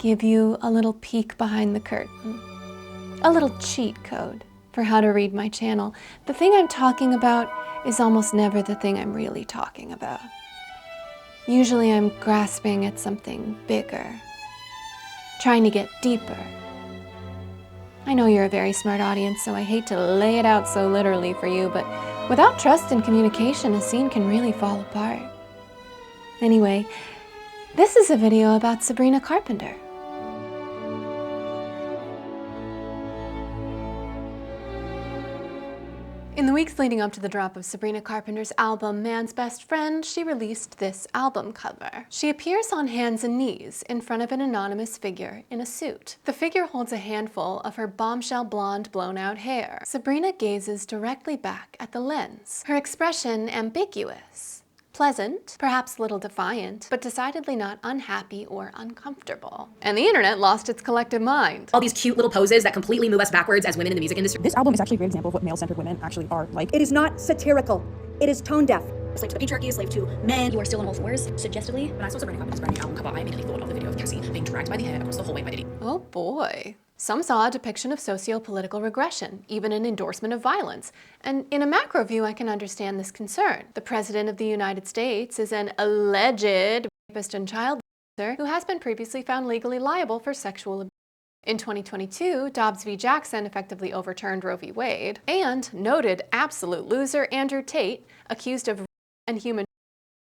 give you a little peek behind the curtain, a little cheat code for how to read my channel. The thing I'm talking about is almost never the thing I'm really talking about. Usually I'm grasping at something bigger, trying to get deeper. I know you're a very smart audience, so I hate to lay it out so literally for you, but without trust and communication, a scene can really fall apart. Anyway, this is a video about Sabrina Carpenter. In the weeks leading up to the drop of Sabrina Carpenter's album, Man's Best Friend, she released this album cover. She appears on hands and knees in front of an anonymous figure in a suit. The figure holds a handful of her bombshell blonde blown-out hair. Sabrina gazes directly back at the lens, her expression ambiguous. Pleasant, perhaps a little defiant, but decidedly not unhappy or uncomfortable. And the internet lost its collective mind. All these cute little poses that completely move us backwards as women in the music industry. This album is actually a great example of what male-centered women actually are like. It is not satirical. It is tone-deaf. Slave to the patriarchy, slave to men. You are still on all fours, suggestively. When I saw Sabrina Carpenter's brand new album cover, I immediately thought of the video of Cassie being dragged by the hair across the hallway by Diddy. Oh boy. Some saw a depiction of socio-political regression, even an endorsement of violence. And in a macro view, I can understand this concern. The President of the United States is an alleged rapist and child abuser who has been previously found legally liable for sexual abuse. In 2022, Dobbs v. Jackson effectively overturned Roe v. Wade, and noted absolute loser Andrew Tate, accused of rape and human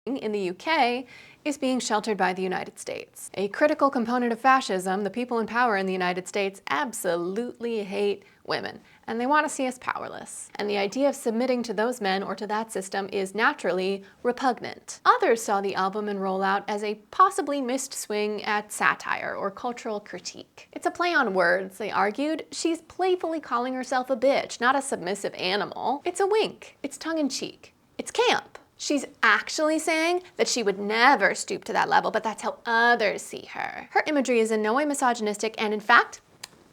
trafficking in the UK, is being sheltered by the United States. A critical component of fascism, the people in power in the United States absolutely hate women, and they want to see us powerless. And the idea of submitting to those men or to that system is naturally repugnant. Others saw the album and rollout as a possibly missed swing at satire or cultural critique. It's a play on words, they argued. She's playfully calling herself a bitch, not a submissive animal. It's a wink. It's tongue-in-cheek. It's camp. She's actually saying that she would never stoop to that level, but that's how others see her. Her imagery is in no way misogynistic, and in fact,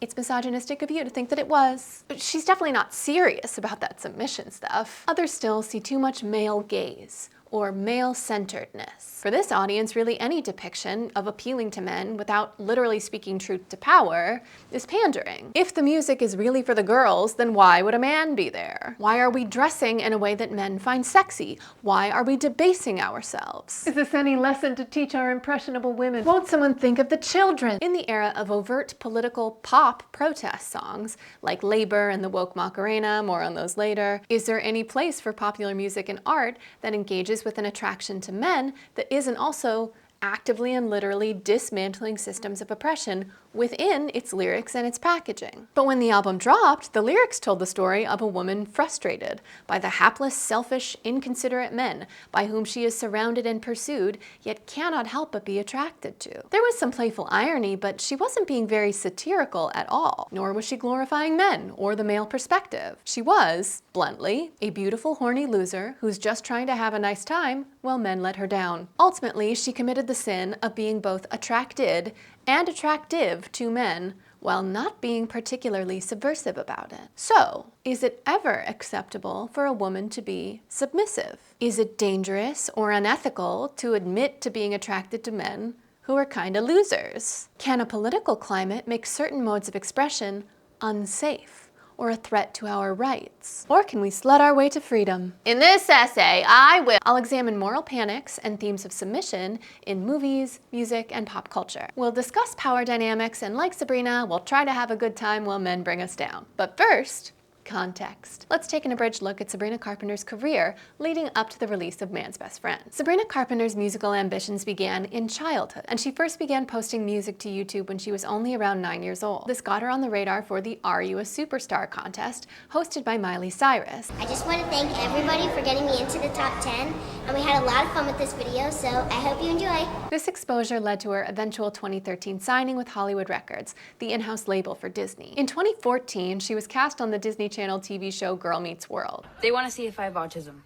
it's misogynistic of you to think that it was. But she's definitely not serious about that submission stuff. Others still see too much male gaze or male-centeredness. For this audience, really any depiction of appealing to men without literally speaking truth to power is pandering. If the music is really for the girls, then why would a man be there? Why are we dressing in a way that men find sexy? Why are we debasing ourselves? Is this any lesson to teach our impressionable women? Won't someone think of the children? In the era of overt political pop protest songs, like Labor and the Woke Macarena, more on those later, is there any place for popular music and art that engages with an attraction to men that isn't also actively and literally dismantling systems of oppression within its lyrics and its packaging? But when the album dropped, the lyrics told the story of a woman frustrated by the hapless, selfish, inconsiderate men by whom she is surrounded and pursued, yet cannot help but be attracted to. There was some playful irony, but she wasn't being very satirical at all, nor was she glorifying men or the male perspective. She was, bluntly, a beautiful, horny loser who's just trying to have a nice time while men let her down. Ultimately, she committed the sin of being both attracted and attractive to men while not being particularly subversive about it. So, is it ever acceptable for a woman to be submissive? Is it dangerous or unethical to admit to being attracted to men who are kinda losers? Can a political climate make certain modes of expression unsafe or a threat to our rights? Or can we slut our way to freedom? In this essay, I'll examine moral panics and themes of submission in movies, music, and pop culture. We'll discuss power dynamics, and like Sabrina, we'll try to have a good time while men bring us down. But first, context. Let's take an abridged look at Sabrina Carpenter's career leading up to the release of Man's Best Friend. Sabrina Carpenter's musical ambitions began in childhood, and she first began posting music to YouTube when she was only around 9 years old. This got her on the radar for the Are You a Superstar contest hosted by Miley Cyrus. I just want to thank everybody for getting me into the top 10, and we had a lot of fun with this video, so I hope you enjoy. This exposure led to her eventual 2013 signing with Hollywood Records, the in-house label for Disney. In 2014, she was cast on the Disney Channel TV show Girl Meets World. They want to see if I have autism.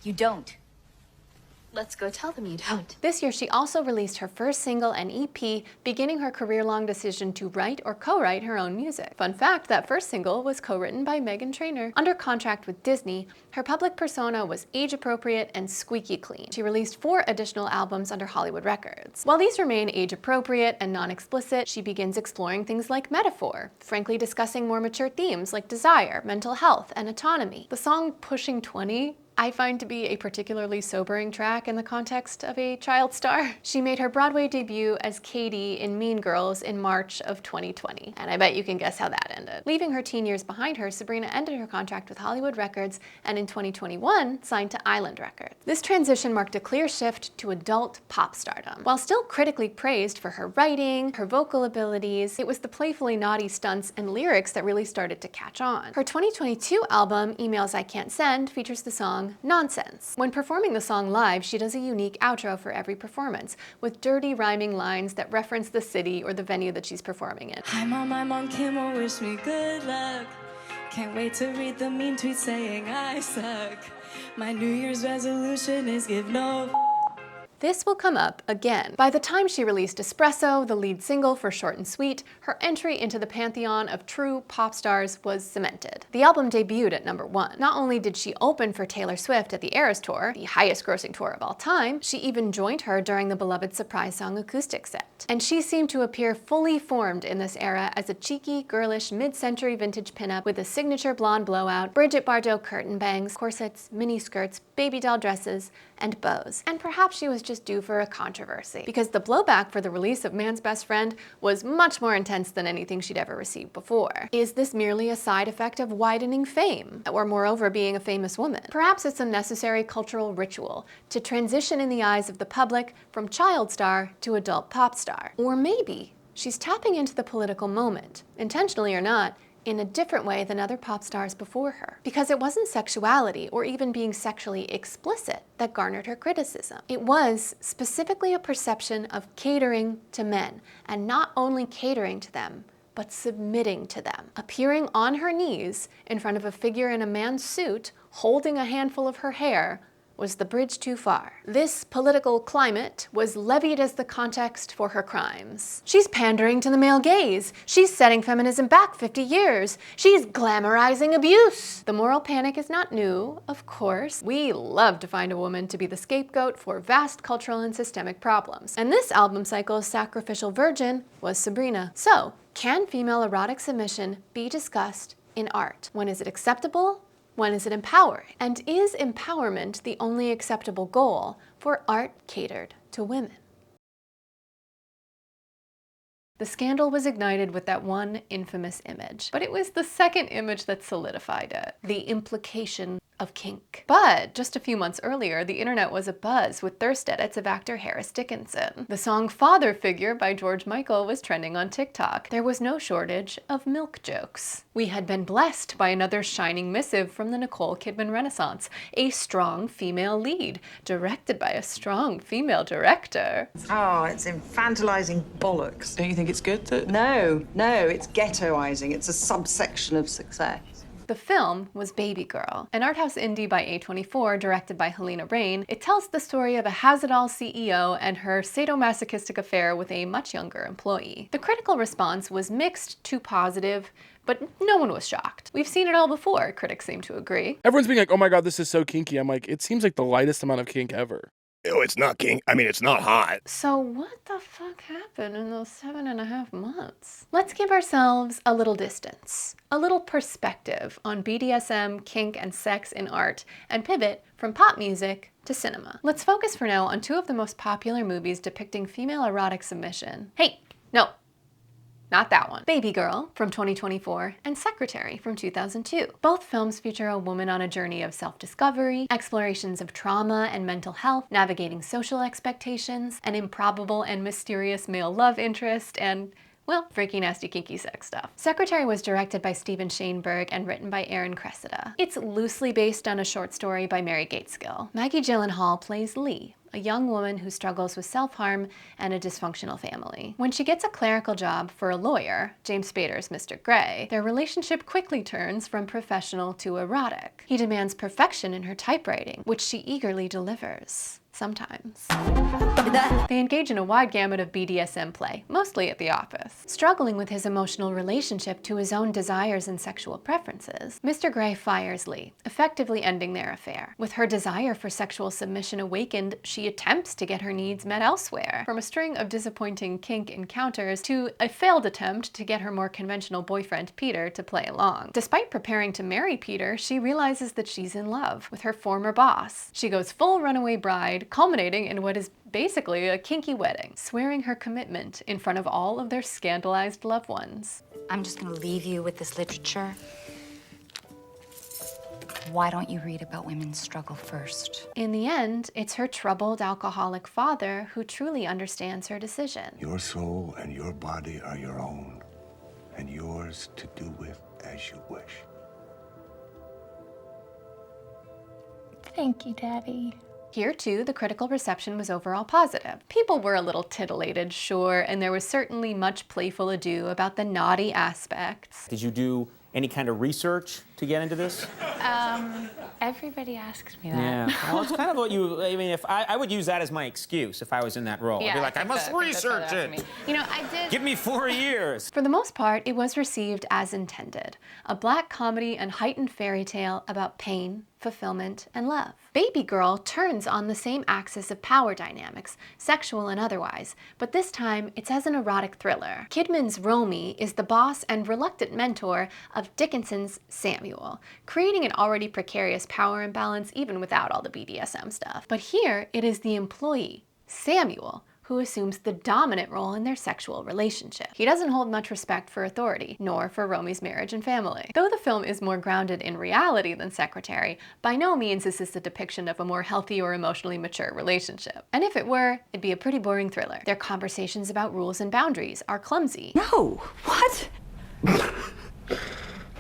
You don't. Let's go tell them you don't. This year, she also released her first single and EP, beginning her career-long decision to write or co-write her own music. Fun fact, that first single was co-written by Meghan Trainor. Under contract with Disney, her public persona was age-appropriate and squeaky clean. She released 4 additional albums under Hollywood Records. While these remain age-appropriate and non-explicit, she begins exploring things like metaphor, frankly discussing more mature themes like desire, mental health, and autonomy. The song Pushing 20 I find to be a particularly sobering track in the context of a child star. She made her Broadway debut as Katy in Mean Girls in March of 2020, and I bet you can guess how that ended. Leaving her teen years behind her, Sabrina ended her contract with Hollywood Records and in 2021 signed to Island Records. This transition marked a clear shift to adult pop stardom. While still critically praised for her writing, her vocal abilities, it was the playfully naughty stunts and lyrics that really started to catch on. Her 2022 album, Emails I Can't Send, features the song Nonsense. When performing the song live, she does a unique outro for every performance, with dirty rhyming lines that reference the city or the venue that she's performing in. Hi mom, my mom Kim will wish me good luck. Can't wait to read the mean tweets saying I suck. My New Year's resolution is give no. This will come up again. By the time she released Espresso, the lead single for Short and Sweet, her entry into the pantheon of true pop stars was cemented. The album debuted at #1. Not only did she open for Taylor Swift at the Eras Tour, the highest grossing tour of all time, she even joined her during the beloved Surprise Song acoustic set. And she seemed to appear fully formed in this era as a cheeky, girlish, mid-century vintage pinup with a signature blonde blowout, Bridget Bardot curtain bangs, corsets, mini skirts, baby doll dresses, and bows. And perhaps she was just due for a controversy, because the blowback for the release of Man's Best Friend was much more intense than anything she'd ever received before. Is this merely a side effect of widening fame, or moreover being a famous woman? Perhaps it's a necessary cultural ritual to transition in the eyes of the public from child star to adult pop star. Or maybe she's tapping into the political moment, intentionally or not, in a different way than other pop stars before her. Because it wasn't sexuality or even being sexually explicit that garnered her criticism. It was specifically a perception of catering to men, and not only catering to them, but submitting to them. Appearing on her knees in front of a figure in a man's suit, holding a handful of her hair, was the bridge too far. This political climate was levied as the context for her crimes. She's pandering to the male gaze. She's setting feminism back 50 years. She's glamorizing abuse. The moral panic is not new, of course. We love to find a woman to be the scapegoat for vast cultural and systemic problems. And this album cycle's sacrificial virgin was Sabrina. So, can female erotic submission be discussed in art? When is it acceptable? When is it empowering? And is empowerment the only acceptable goal for art catered to women? The scandal was ignited with that one infamous image, but it was the second image that solidified it, the implication of kink. But just a few months earlier, the internet was abuzz with thirst edits of actor Harris Dickinson. The song Father Figure by George Michael was trending on TikTok. There was no shortage of milk jokes. We had been blessed by another shining missive from the Nicole Kidman Renaissance, a strong female lead, directed by a strong female director. Oh, it's infantilizing bollocks. Don't you think it's good that... No, it's ghettoizing. It's a subsection of success. The film was Babygirl, an art house indie by A24 directed by Helena Rain. It tells the story of a has-it-all CEO and her sadomasochistic affair with a much younger employee. The critical response was mixed to positive, but no one was shocked. We've seen it all before, critics seem to agree. Everyone's being like, oh my god, this is so kinky. I'm like, it seems like the lightest amount of kink ever. Oh, it's not kink. I mean, it's not hot. So what the fuck happened in those 7.5 months? Let's give ourselves a little distance, a little perspective on BDSM, kink, and sex in art, and pivot from pop music to cinema. Let's focus for now on 2 of the most popular movies depicting female erotic submission. Hey, no. Not that one. Babygirl from 2024 and Secretary from 2002. Both films feature a woman on a journey of self-discovery, explorations of trauma and mental health, navigating social expectations, an improbable and mysterious male love interest, and well, freaky, nasty, kinky sex stuff. Secretary was directed by Steven Shainberg and written by Aaron Cressida. It's loosely based on a short story by Mary Gateskill. Maggie Gyllenhaal plays Lee, a young woman who struggles with self-harm and a dysfunctional family. When she gets a clerical job for a lawyer, James Spader's Mr. Grey, their relationship quickly turns from professional to erotic. He demands perfection in her typewriting, which she eagerly delivers. Sometimes. They engage in a wide gamut of BDSM play, mostly at the office. Struggling with his emotional relationship to his own desires and sexual preferences, Mr. Grey fires Lee, effectively ending their affair. With her desire for sexual submission awakened, she attempts to get her needs met elsewhere, from a string of disappointing kink encounters to a failed attempt to get her more conventional boyfriend Peter to play along. Despite preparing to marry Peter, she realizes that she's in love with her former boss. She goes full runaway bride, culminating in what is basically a kinky wedding, swearing her commitment in front of all of their scandalized loved ones. I'm just gonna leave you with this literature. Why don't you read about women's struggle first? In the end, it's her troubled alcoholic father who truly understands her decision. Your soul and your body are your own, and yours to do with as you wish. Thank you, Daddy. Here, too, the critical reception was overall positive. People were a little titillated, sure, and there was certainly much playful ado about the naughty aspects. Did you do any kind of research to get into this? Everybody asks me that. Yeah, well, it's kind of what you, I mean, if I would use that as my excuse if I was in that role. I'd be like, I must research it. You know, I did. Give me 4 years. For the most part, it was received as intended. A black comedy and heightened fairy tale about pain, fulfillment, and love. Babygirl turns on the same axis of power dynamics, sexual and otherwise, but this time it's as an erotic thriller. Kidman's Romy is the boss and reluctant mentor of Dickinson's Samuel, creating an already precarious power imbalance even without all the BDSM stuff. But here it is the employee, Samuel, who assumes the dominant role in their sexual relationship. He doesn't hold much respect for authority, nor for Romy's marriage and family. Though the film is more grounded in reality than Secretary, by no means is this a depiction of a more healthy or emotionally mature relationship. And if it were, it'd be a pretty boring thriller. Their conversations about rules and boundaries are clumsy. No, what?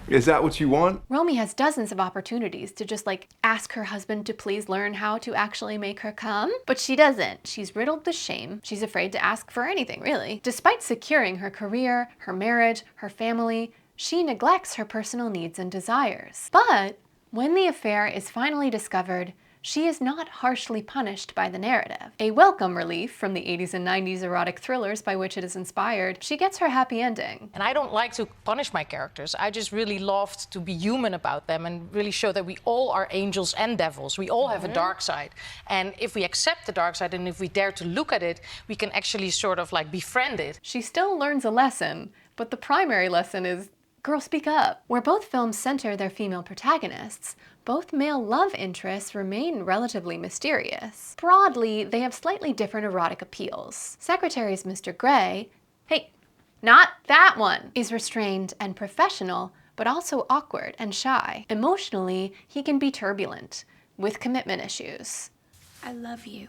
Is that what you want? Romy has dozens of opportunities to just ask her husband to please learn how to actually make her come, but she doesn't. She's riddled with shame. She's afraid to ask for anything, really. Despite securing her career, her marriage, her family, she neglects her personal needs and desires. But when the affair is finally discovered, she is not harshly punished by the narrative. A welcome relief from the 80s and 90s erotic thrillers by which it is inspired, she gets her happy ending. And I don't like to punish my characters. I just really loved to be human about them and really show that we all are angels and devils. We all have a dark side. And if we accept the dark side and if we dare to look at it, we can actually sort of befriend it. She still learns a lesson, but the primary lesson is, girl, speak up. Where both films center their female protagonists, both male love interests remain relatively mysterious. Broadly, they have slightly different erotic appeals. Secretary's Mr. Grey, hey, not that one, is restrained and professional, but also awkward and shy. Emotionally, he can be turbulent, with commitment issues. I love you.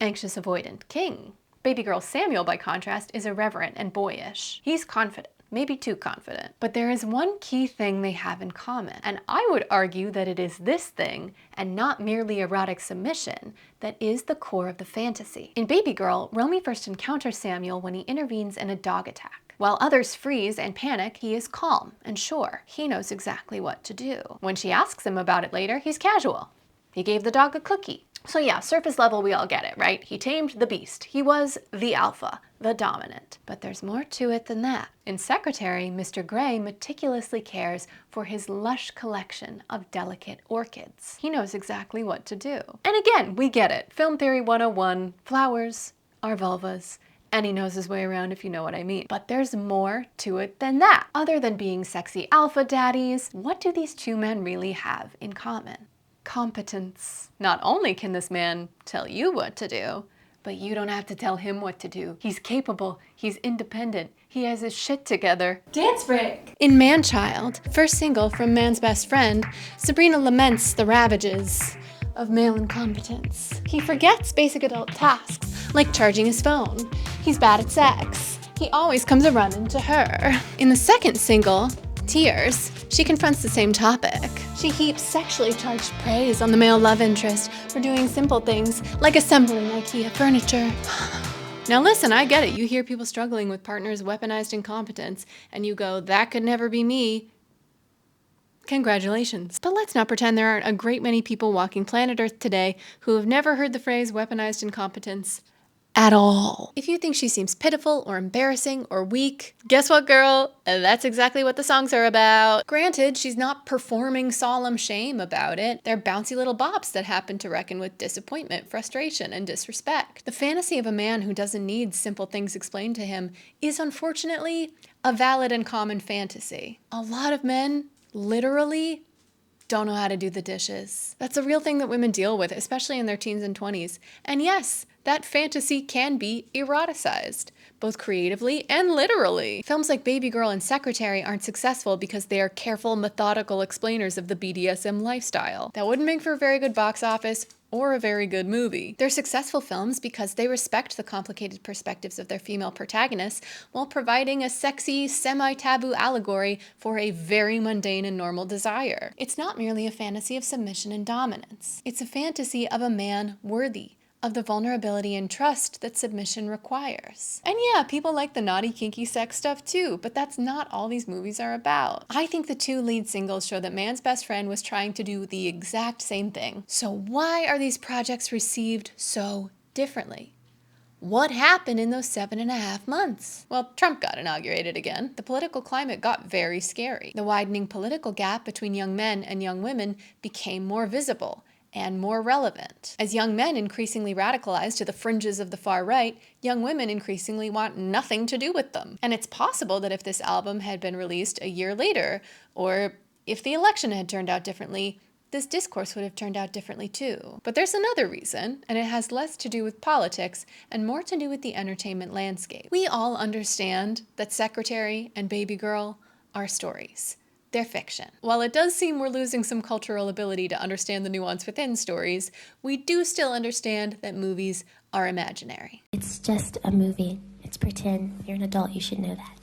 Anxious avoidant King. Babygirl Samuel, by contrast, is irreverent and boyish. He's confident. Maybe too confident. But there is one key thing they have in common, and I would argue that it is this thing, and not merely erotic submission, that is the core of the fantasy. In Babygirl, Romy first encounters Samuel when he intervenes in a dog attack. While others freeze and panic, he is calm and sure. He knows exactly what to do. When she asks him about it later, he's casual. He gave the dog a cookie. So yeah, surface level, we all get it, right? He tamed the beast. He was the alpha, the dominant. But there's more to it than that. In Secretary, Mr. Grey meticulously cares for his lush collection of delicate orchids. He knows exactly what to do. And again, we get it. Film Theory 101, flowers are vulvas, and he knows his way around, if you know what I mean. But there's more to it than that. Other than being sexy alpha daddies, what do these two men really have in common? Competence. Not only can this man tell you what to do, but you don't have to tell him what to do. He's capable, he's independent, he has his shit together. Dance break! In Manchild, first single from Man's Best Friend, Sabrina laments the ravages of male incompetence. He forgets basic adult tasks, like charging his phone. He's bad at sex. He always comes a run into her. In the second single, Tears, she confronts the same topic. She heaps sexually charged praise on the male love interest for doing simple things like assembling IKEA furniture. Now listen, I get it. You hear people struggling with partners' weaponized incompetence, and you go, that could never be me. Congratulations. But let's not pretend there aren't a great many people walking planet Earth today who have never heard the phrase weaponized incompetence at all. If you think she seems pitiful or embarrassing or weak, guess what, girl? That's exactly what the songs are about. Granted, she's not performing solemn shame about it. They're bouncy little bops that happen to reckon with disappointment, frustration, and disrespect. The fantasy of a man who doesn't need simple things explained to him is unfortunately a valid and common fantasy. A lot of men literally don't know how to do the dishes. That's a real thing that women deal with, especially in their teens and 20s. And yes, that fantasy can be eroticized, both creatively and literally. Films like Babygirl and Secretary aren't successful because they are careful, methodical explainers of the BDSM lifestyle. That wouldn't make for a very good box office or a very good movie. They're successful films because they respect the complicated perspectives of their female protagonists while providing a sexy, semi-taboo allegory for a very mundane and normal desire. It's not merely a fantasy of submission and dominance. It's a fantasy of a man worthy of the vulnerability and trust that submission requires. And yeah, people like the naughty, kinky sex stuff too, but that's not all these movies are about. I think the two lead singles show that Man's Best Friend was trying to do the exact same thing. So why are these projects received so differently? What happened in those 7.5 months? Well, Trump got inaugurated again. The political climate got very scary. The widening political gap between young men and young women became more visible and more relevant. As young men increasingly radicalize to the fringes of the far right, young women increasingly want nothing to do with them. And it's possible that if this album had been released a year later, or if the election had turned out differently, this discourse would have turned out differently too. But there's another reason, and it has less to do with politics and more to do with the entertainment landscape. We all understand that Secretary and Babygirl are stories. They're fiction. While it does seem we're losing some cultural ability to understand the nuance within stories, we do still understand that movies are imaginary. It's just a movie. It's pretend. You're an adult, you should know that.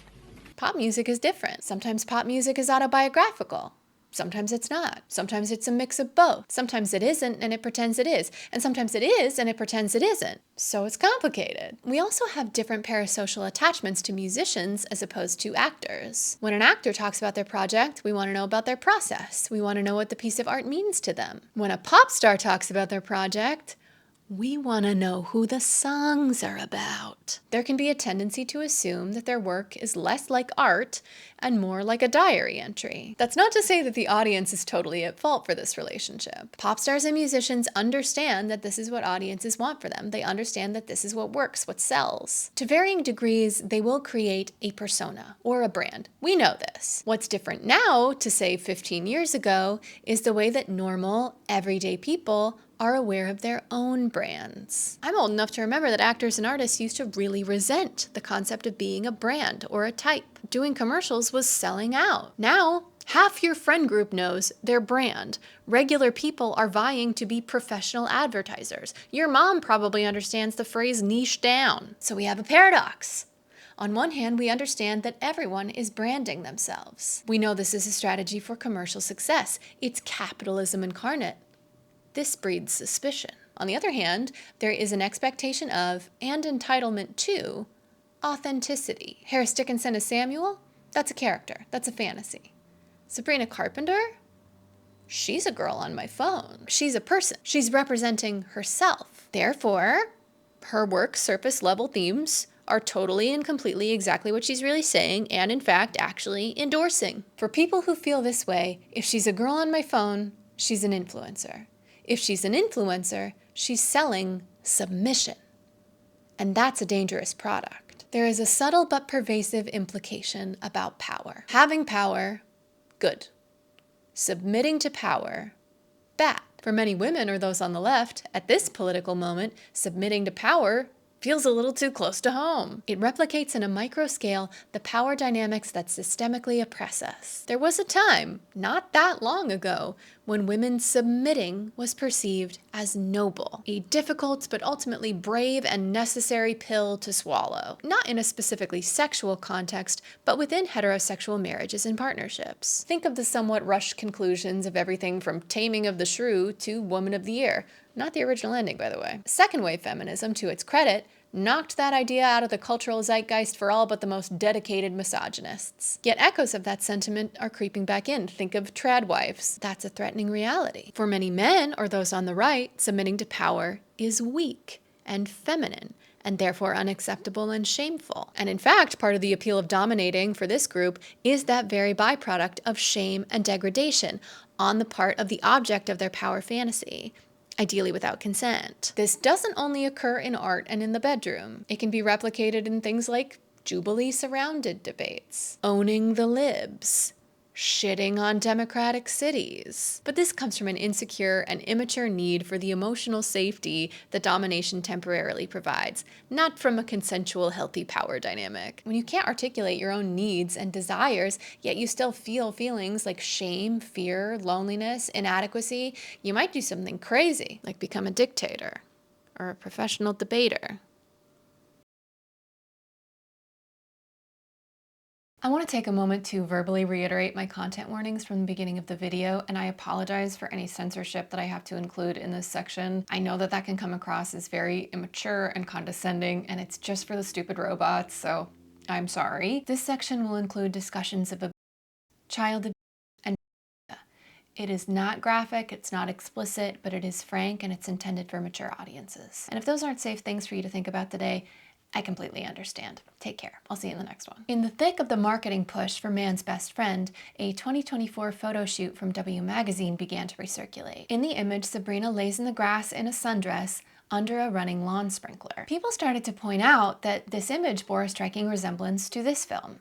Pop music is different. Sometimes pop music is autobiographical. Sometimes it's not. Sometimes it's a mix of both. Sometimes it isn't and it pretends it is. And sometimes it is and it pretends it isn't. So it's complicated. We also have different parasocial attachments to musicians as opposed to actors. When an actor talks about their project, we want to know about their process. We want to know what the piece of art means to them. When a pop star talks about their project, we want to know who the songs are about. There can be a tendency to assume that their work is less like art and more like a diary entry. That's not to say that the audience is totally at fault for this relationship. Pop stars and musicians understand that this is what audiences want for them. They understand that this is what works, what sells. To varying degrees, they will create a persona or a brand. We know this. What's different now to say 15 years ago is the way that normal, everyday people are aware of their own brands. I'm old enough to remember that actors and artists used to really resent the concept of being a brand or a type. Doing commercials was selling out. Now, half your friend group knows their brand. Regular people are vying to be professional advertisers. Your mom probably understands the phrase niche down. So we have a paradox. On one hand, we understand that everyone is branding themselves. We know this is a strategy for commercial success. It's capitalism incarnate. This breeds suspicion. On the other hand, there is an expectation of, and entitlement to, authenticity. Harris Dickinson as Samuel? That's a character. That's a fantasy. Sabrina Carpenter? She's a girl on my phone. She's a person. She's representing herself. Therefore, her work's surface-level themes are totally and completely exactly what she's really saying and, in fact, actually endorsing. For people who feel this way, if she's a girl on my phone, she's an influencer. If she's an influencer, she's selling submission. And that's a dangerous product. There is a subtle but pervasive implication about power. Having power, good. Submitting to power, bad. For many women or those on the left, at this political moment, submitting to power feels a little too close to home. It replicates in a micro scale the power dynamics that systemically oppress us. There was a time, not that long ago, when women submitting was perceived as noble, a difficult but ultimately brave and necessary pill to swallow. Not in a specifically sexual context, but within heterosexual marriages and partnerships. Think of the somewhat rushed conclusions of everything from Taming of the Shrew to Woman of the Year. Not the original ending, by the way. Second wave feminism, to its credit, knocked that idea out of the cultural zeitgeist for all but the most dedicated misogynists. Yet echoes of that sentiment are creeping back in. Think of trad wives. That's a threatening reality. For many men, or those on the right, submitting to power is weak and feminine, and therefore unacceptable and shameful. And in fact, part of the appeal of dominating for this group is that very byproduct of shame and degradation on the part of the object of their power fantasy, ideally without consent. This doesn't only occur in art and in the bedroom. It can be replicated in things like Jubilee-surrounded debates, owning the libs, shitting on democratic cities. But this comes from an insecure and immature need for the emotional safety that domination temporarily provides, not from a consensual, healthy power dynamic. When you can't articulate your own needs and desires, yet you still feel feelings like shame, fear, loneliness, inadequacy, you might do something crazy, like become a dictator or a professional debater. I want to take a moment to verbally reiterate my content warnings from the beginning of the video, and I apologize for any censorship that I have to include in this section. I know that that can come across as very immature and condescending, and it's just for the stupid robots, so I'm sorry. This section will include discussions of child abuse and it is not graphic, it's not explicit, but it is frank and it's intended for mature audiences. And if those aren't safe things for you to think about today, I completely understand. Take care. I'll see you in the next one. In the thick of the marketing push for Man's Best Friend, a 2024 photo shoot from W Magazine began to recirculate. In the image, Sabrina lays in the grass in a sundress under a running lawn sprinkler. People started to point out that this image bore a striking resemblance to this film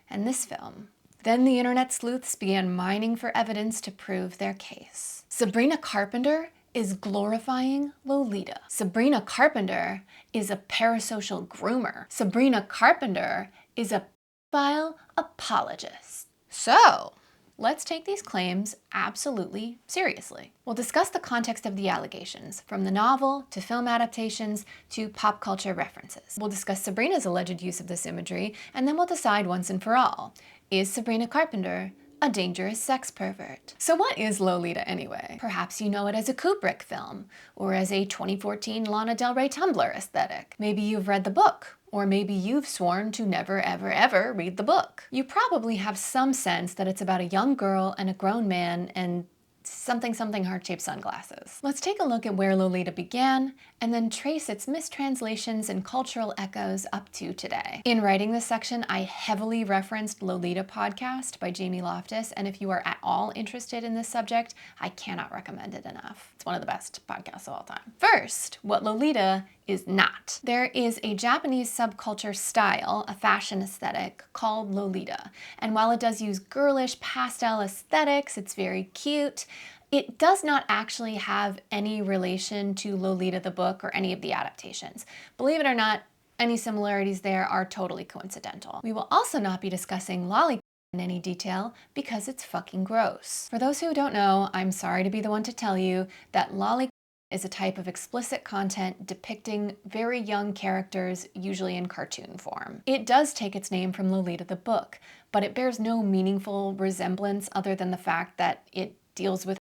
and this film. Then the internet sleuths began mining for evidence to prove their case. Sabrina Carpenter is glorifying Lolita. Sabrina Carpenter is a parasocial groomer. Sabrina Carpenter is a pedophile apologist. So, let's take these claims absolutely seriously. We'll discuss the context of the allegations, from the novel to film adaptations to pop culture references. We'll discuss Sabrina's alleged use of this imagery, and then we'll decide once and for all, is Sabrina Carpenter a dangerous sex pervert? So what is Lolita anyway? Perhaps you know it as a Kubrick film, or as a 2014 Lana Del Rey Tumblr aesthetic. Maybe you've read the book, or maybe you've sworn to never ever ever read the book. You probably have some sense that it's about a young girl and a grown man and something heart-shaped sunglasses. Let's take a look at where Lolita began and then trace its mistranslations and cultural echoes up to today. In writing this section, I heavily referenced Lolita Podcast by Jamie Loftus, and if you are at all interested in this subject, I cannot recommend it enough. It's one of the best podcasts of all time. First, what Lolita is not. There is a Japanese subculture style, a fashion aesthetic, called Lolita. And while it does use girlish pastel aesthetics, it's very cute, it does not actually have any relation to Lolita the book or any of the adaptations. Believe it or not, any similarities there are totally coincidental. We will also not be discussing Lollipop in any detail because it's fucking gross. For those who don't know, I'm sorry to be the one to tell you that Lollipop is a type of explicit content depicting very young characters, usually in cartoon form. It does take its name from Lolita the book, but it bears no meaningful resemblance other than the fact that it deals with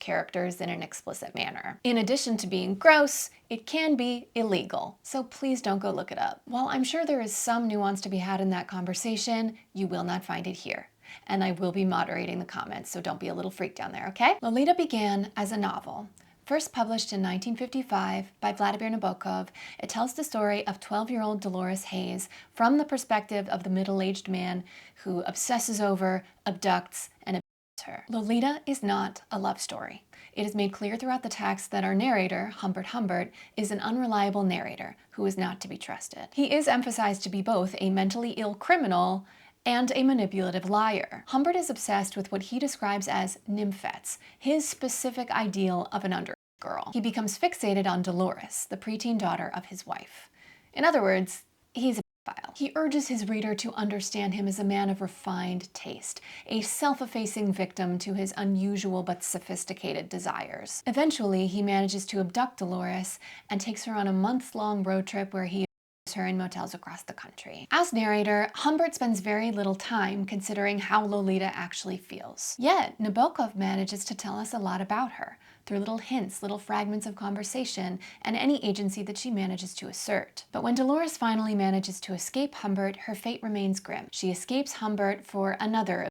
characters in an explicit manner. In addition to being gross, it can be illegal, so please don't go look it up. While I'm sure there is some nuance to be had in that conversation, you will not find it here. And I will be moderating the comments, so don't be a little freak down there, okay? Lolita began as a novel. First published in 1955 by Vladimir Nabokov, it tells the story of 12-year-old Dolores Hayes from the perspective of the middle-aged man who obsesses over, abducts, and abuses her. Lolita is not a love story. It is made clear throughout the text that our narrator, Humbert, is an unreliable narrator who is not to be trusted. He is emphasized to be both a mentally ill criminal and a manipulative liar. Humbert is obsessed with what he describes as nymphets, his specific ideal of an underage girl. He becomes fixated on Dolores, the preteen daughter of his wife. In other words, he's a pedophile. He urges his reader to understand him as a man of refined taste, a self-effacing victim to his unusual but sophisticated desires. Eventually, he manages to abduct Dolores and takes her on a months-long road trip where he her in motels across the country. As narrator, Humbert spends very little time considering how Lolita actually feels. Yet, Nabokov manages to tell us a lot about her, through little hints, little fragments of conversation, and any agency that she manages to assert. But when Dolores finally manages to escape Humbert, her fate remains grim. She escapes Humbert for another,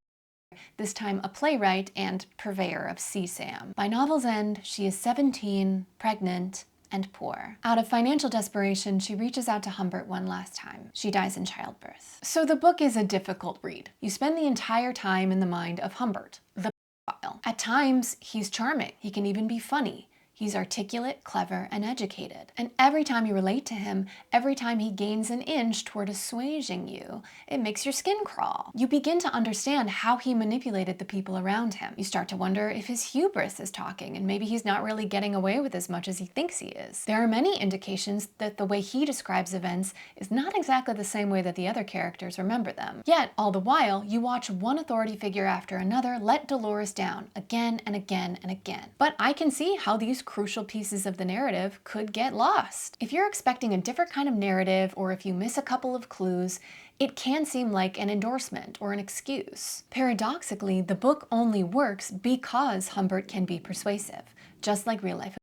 this time a playwright and purveyor of CSAM. By novel's end, she is 17, pregnant, and poor. Out of financial desperation, she reaches out to Humbert one last time. She dies in childbirth. So the book is a difficult read. You spend the entire time in the mind of Humbert, the pedophile. At times, he's charming. He can even be funny. He's articulate, clever, and educated. And every time you relate to him, every time he gains an inch toward assuaging you, it makes your skin crawl. You begin to understand how he manipulated the people around him. You start to wonder if his hubris is talking, and maybe he's not really getting away with as much as he thinks he is. There are many indications that the way he describes events is not exactly the same way that the other characters remember them. Yet, all the while, you watch one authority figure after another let Dolores down again and again and again. But I can see how these crucial pieces of the narrative could get lost. If you're expecting a different kind of narrative, or if you miss a couple of clues, it can seem like an endorsement or an excuse. Paradoxically, the book only works because Humbert can be persuasive, just like real life.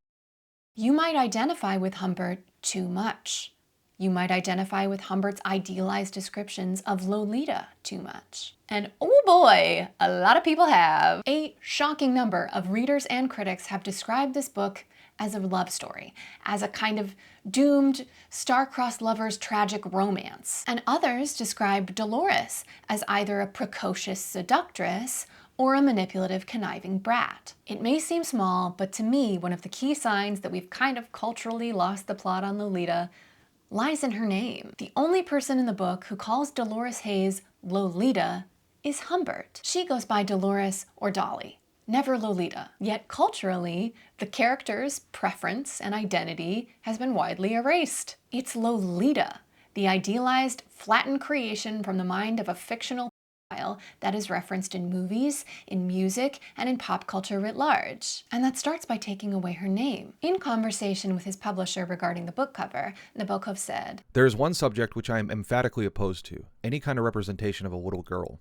You might identify with Humbert too much. You might identify with Humbert's idealized descriptions of Lolita too much. And oh boy, a lot of people have. A shocking number of readers and critics have described this book as a love story, as a kind of doomed, star-crossed lover's tragic romance. And others describe Dolores as either a precocious seductress or a manipulative, conniving brat. It may seem small, but to me, one of the key signs that we've kind of culturally lost the plot on Lolita lies in her name. The only person in the book who calls Dolores Hayes Lolita is Humbert. She goes by Dolores or Dolly, never Lolita. Yet culturally, the character's preference and identity has been widely erased. It's Lolita, the idealized, flattened creation from the mind of a fictional that is referenced in movies, in music, and in pop culture writ large. And that starts by taking away her name. In conversation with his publisher regarding the book cover, Nabokov said, "There is one subject which I am emphatically opposed to, any kind of representation of a little girl."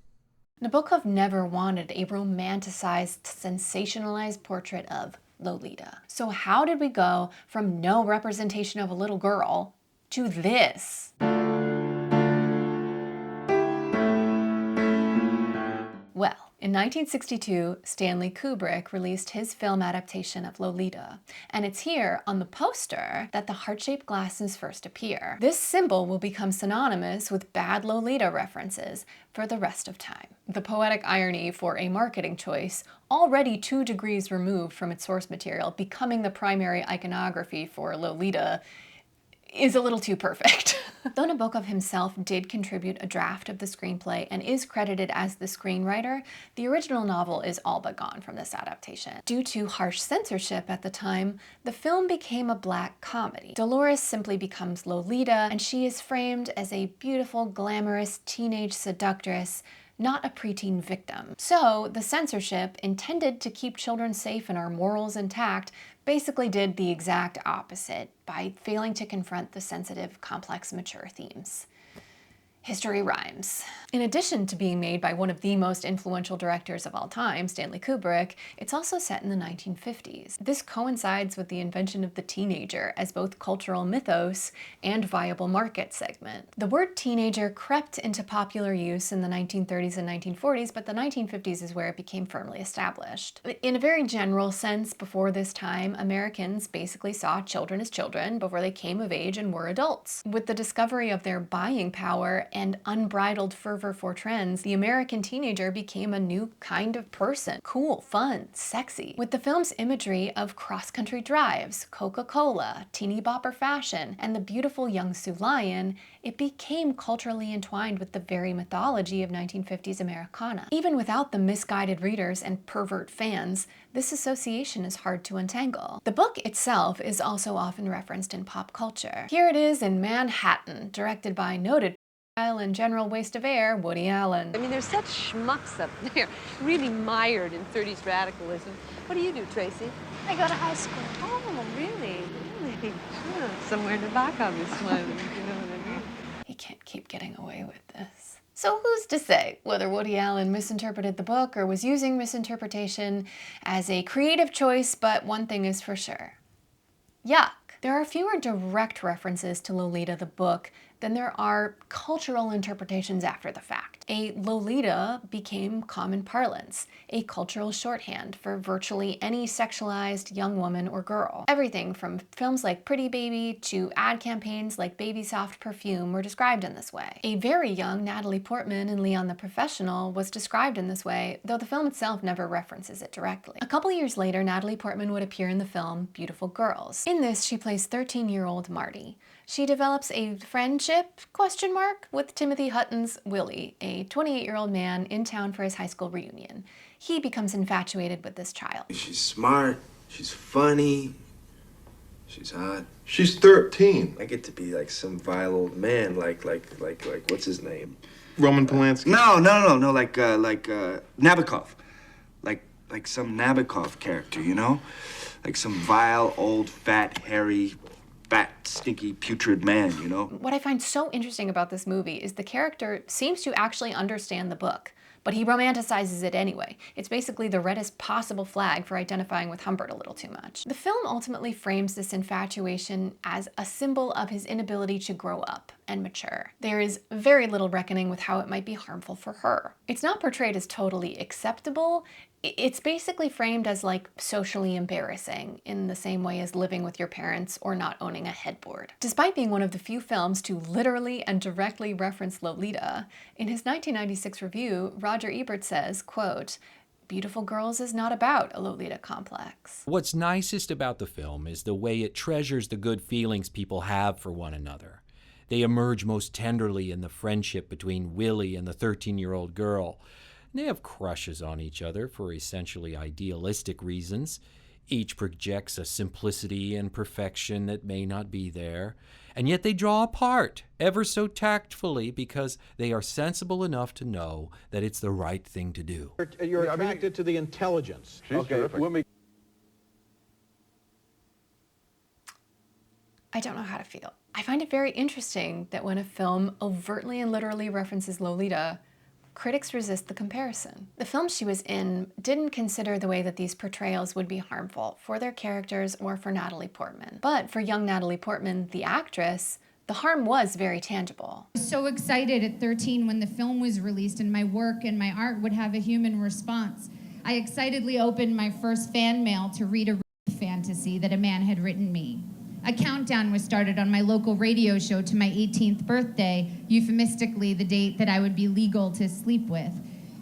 Nabokov never wanted a romanticized, sensationalized portrait of Lolita. So how did we go from no representation of a little girl to this? Well, in 1962, Stanley Kubrick released his film adaptation of Lolita, and it's here on the poster that the heart-shaped glasses first appear. This symbol will become synonymous with bad Lolita references for the rest of time. The poetic irony for a marketing choice, already 2 degrees removed from its source material, becoming the primary iconography for Lolita, is a little too perfect. Though Nabokov himself did contribute a draft of the screenplay and is credited as the screenwriter, the original novel is all but gone from this adaptation. Due to harsh censorship at the time, the film became a black comedy. Dolores simply becomes Lolita, and she is framed as a beautiful, glamorous teenage seductress, not a preteen victim. So the censorship, intended to keep children safe and our morals intact, basically did the exact opposite by failing to confront the sensitive, complex, mature themes. History rhymes. In addition to being made by one of the most influential directors of all time, Stanley Kubrick, it's also set in the 1950s. This coincides with the invention of the teenager as both cultural mythos and viable market segment. The word teenager crept into popular use in the 1930s and 1940s, but the 1950s is where it became firmly established. In a very general sense, before this time, Americans basically saw children as children before they came of age and were adults. With the discovery of their buying power and unbridled fervor for trends, the American teenager became a new kind of person. Cool, fun, sexy. With the film's imagery of cross-country drives, Coca-Cola, teeny bopper fashion, and the beautiful young Sue Lyon, it became culturally entwined with the very mythology of 1950s Americana. Even without the misguided readers and pervert fans, this association is hard to untangle. The book itself is also often referenced in pop culture. Here it is in Manhattan, directed by noted and general waste of air, Woody Allen. I mean, there's such schmucks up there, really mired in 30s radicalism. What do you do, Tracy? I go to high school. Oh, really? Really? Somewhere in Nabokov is one, you know what I mean? He can't keep getting away with this. So who's to say whether Woody Allen misinterpreted the book or was using misinterpretation as a creative choice, but one thing is for sure. Yuck. There are fewer direct references to Lolita the book than there are cultural interpretations after the fact. A Lolita became common parlance, a cultural shorthand for virtually any sexualized young woman or girl. Everything from films like Pretty Baby to ad campaigns like Baby Soft Perfume were described in this way. A very young Natalie Portman in Leon the Professional was described in this way, though the film itself never references it directly. A couple years later, Natalie Portman would appear in the film Beautiful Girls. In this, she plays 13-year-old Marty. She develops a friendship, with Timothy Hutton's Willie, a 28-year-old man in town for his high school reunion. He becomes infatuated with this child. She's smart, she's funny, she's hot. She's 13. I get to be like some vile old man, like what's his name? Roman Polanski. No, like Nabokov. Like some Nabokov character, you know? Like some vile, old, fat, hairy, stinky, putrid man, you know? What I find so interesting about this movie is the character seems to actually understand the book, but he romanticizes it anyway. It's basically the reddest possible flag for identifying with Humbert a little too much. The film ultimately frames this infatuation as a symbol of his inability to grow up and mature. There is very little reckoning with how it might be harmful for her. It's not portrayed as totally acceptable. It's basically framed as like socially embarrassing in the same way as living with your parents or not owning a headboard. Despite being one of the few films to literally and directly reference Lolita, in his 1996 review, Roger Ebert says, quote, "Beautiful Girls is not about a Lolita complex." What's nicest about the film is the way it treasures the good feelings people have for one another. They emerge most tenderly in the friendship between Willie and the 13-year-old girl. They have crushes on each other for essentially idealistic reasons. Each projects a simplicity and perfection that may not be there, and yet they draw apart ever so tactfully because they are sensible enough to know that it's the right thing to do. You're attracted to the intelligence. She's terrific. I don't know how to feel. I find it very interesting that when a film overtly and literally references Lolita, critics resist the comparison. The film she was in didn't consider the way that these portrayals would be harmful for their characters or for Natalie Portman. But for young Natalie Portman, the actress, the harm was very tangible. I was so excited at 13 when the film was released and my work and my art would have a human response. I excitedly opened my first fan mail to read a fantasy that a man had written me. A countdown was started on my local radio show to my 18th birthday, euphemistically the date that I would be legal to sleep with.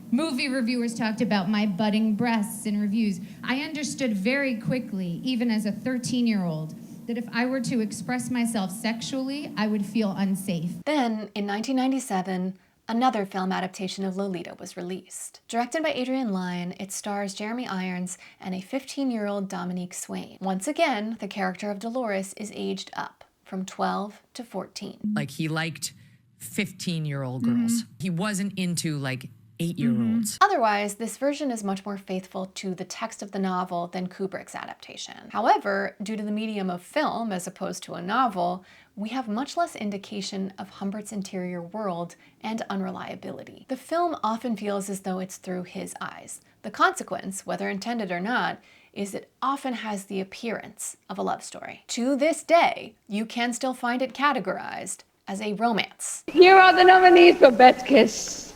Movie reviewers talked about my budding breasts in reviews. I understood very quickly, even as a 13-year-old, that if I were to express myself sexually, I would feel unsafe. Then, in 1997, another film adaptation of Lolita was released. Directed by Adrian Lyne, it stars Jeremy Irons and a 15-year-old Dominique Swain. Once again, the character of Dolores is aged up from 12 to 14. Like, he liked 15-year-old girls. He wasn't into, like, 8-year-olds. Otherwise, this version is much more faithful to the text of the novel than Kubrick's adaptation. However, due to the medium of film as opposed to a novel, we have much less indication of Humbert's interior world and unreliability. The film often feels as though it's through his eyes. The consequence, whether intended or not, is it often has the appearance of a love story. To this day, you can still find it categorized as a romance. Here are the nominees for Best Kiss.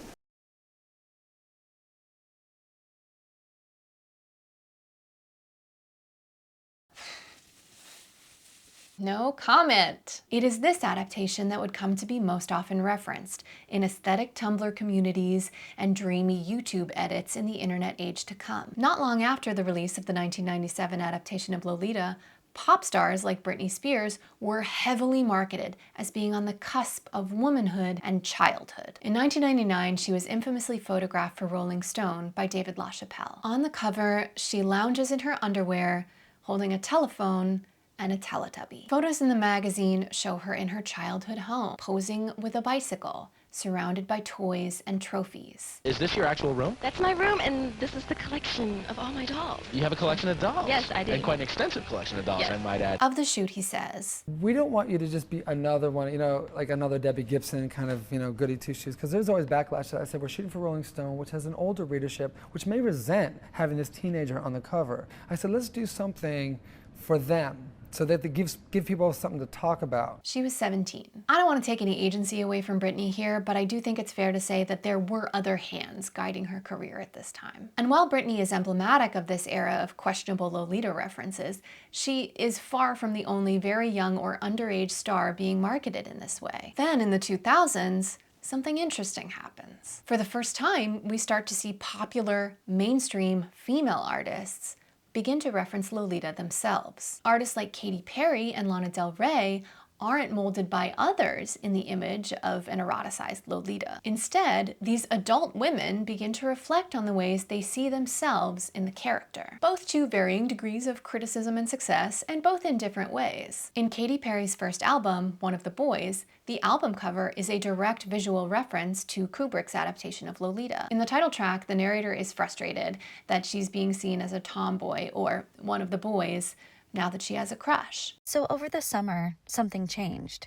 No comment. It is this adaptation that would come to be most often referenced in aesthetic Tumblr communities and dreamy YouTube edits in the internet age to come. Not long after the release of the 1997 adaptation of Lolita, pop stars like Britney Spears were heavily marketed as being on the cusp of womanhood and childhood. In 1999, she was infamously photographed for Rolling Stone by David LaChapelle. On the cover, she lounges in her underwear, holding a telephone and a Teletubby. Photos in the magazine show her in her childhood home, posing with a bicycle, surrounded by toys and trophies. Is this your actual room? That's my room, and this is the collection of all my dolls. You have a collection of dolls? Yes, I do. And quite an extensive collection of dolls, Yes. I might add. Of the shoot, he says, we don't want you to just be another one, you know, like another Debbie Gibson kind of, you know, goody two-shoes, because there's always backlash to that. I said, we're shooting for Rolling Stone, which has an older readership, which may resent having this teenager on the cover. I said, let's do something for them, so that it give people something to talk about. She was 17. I don't want to take any agency away from Britney here, but I do think it's fair to say that there were other hands guiding her career at this time. And while Britney is emblematic of this era of questionable Lolita references, she is far from the only very young or underage star being marketed in this way. Then in the 2000s, something interesting happens. For the first time, we start to see popular, mainstream female artists begin to reference Lolita themselves. Artists like Katy Perry and Lana Del Rey aren't molded by others in the image of an eroticized Lolita. Instead, these adult women begin to reflect on the ways they see themselves in the character, both to varying degrees of criticism and success, and both in different ways. In Katy Perry's first album, One of the Boys, the album cover is a direct visual reference to Kubrick's adaptation of Lolita. In the title track, the narrator is frustrated that she's being seen as a tomboy, or one of the boys, now that she has a crush. So over the summer, something changed.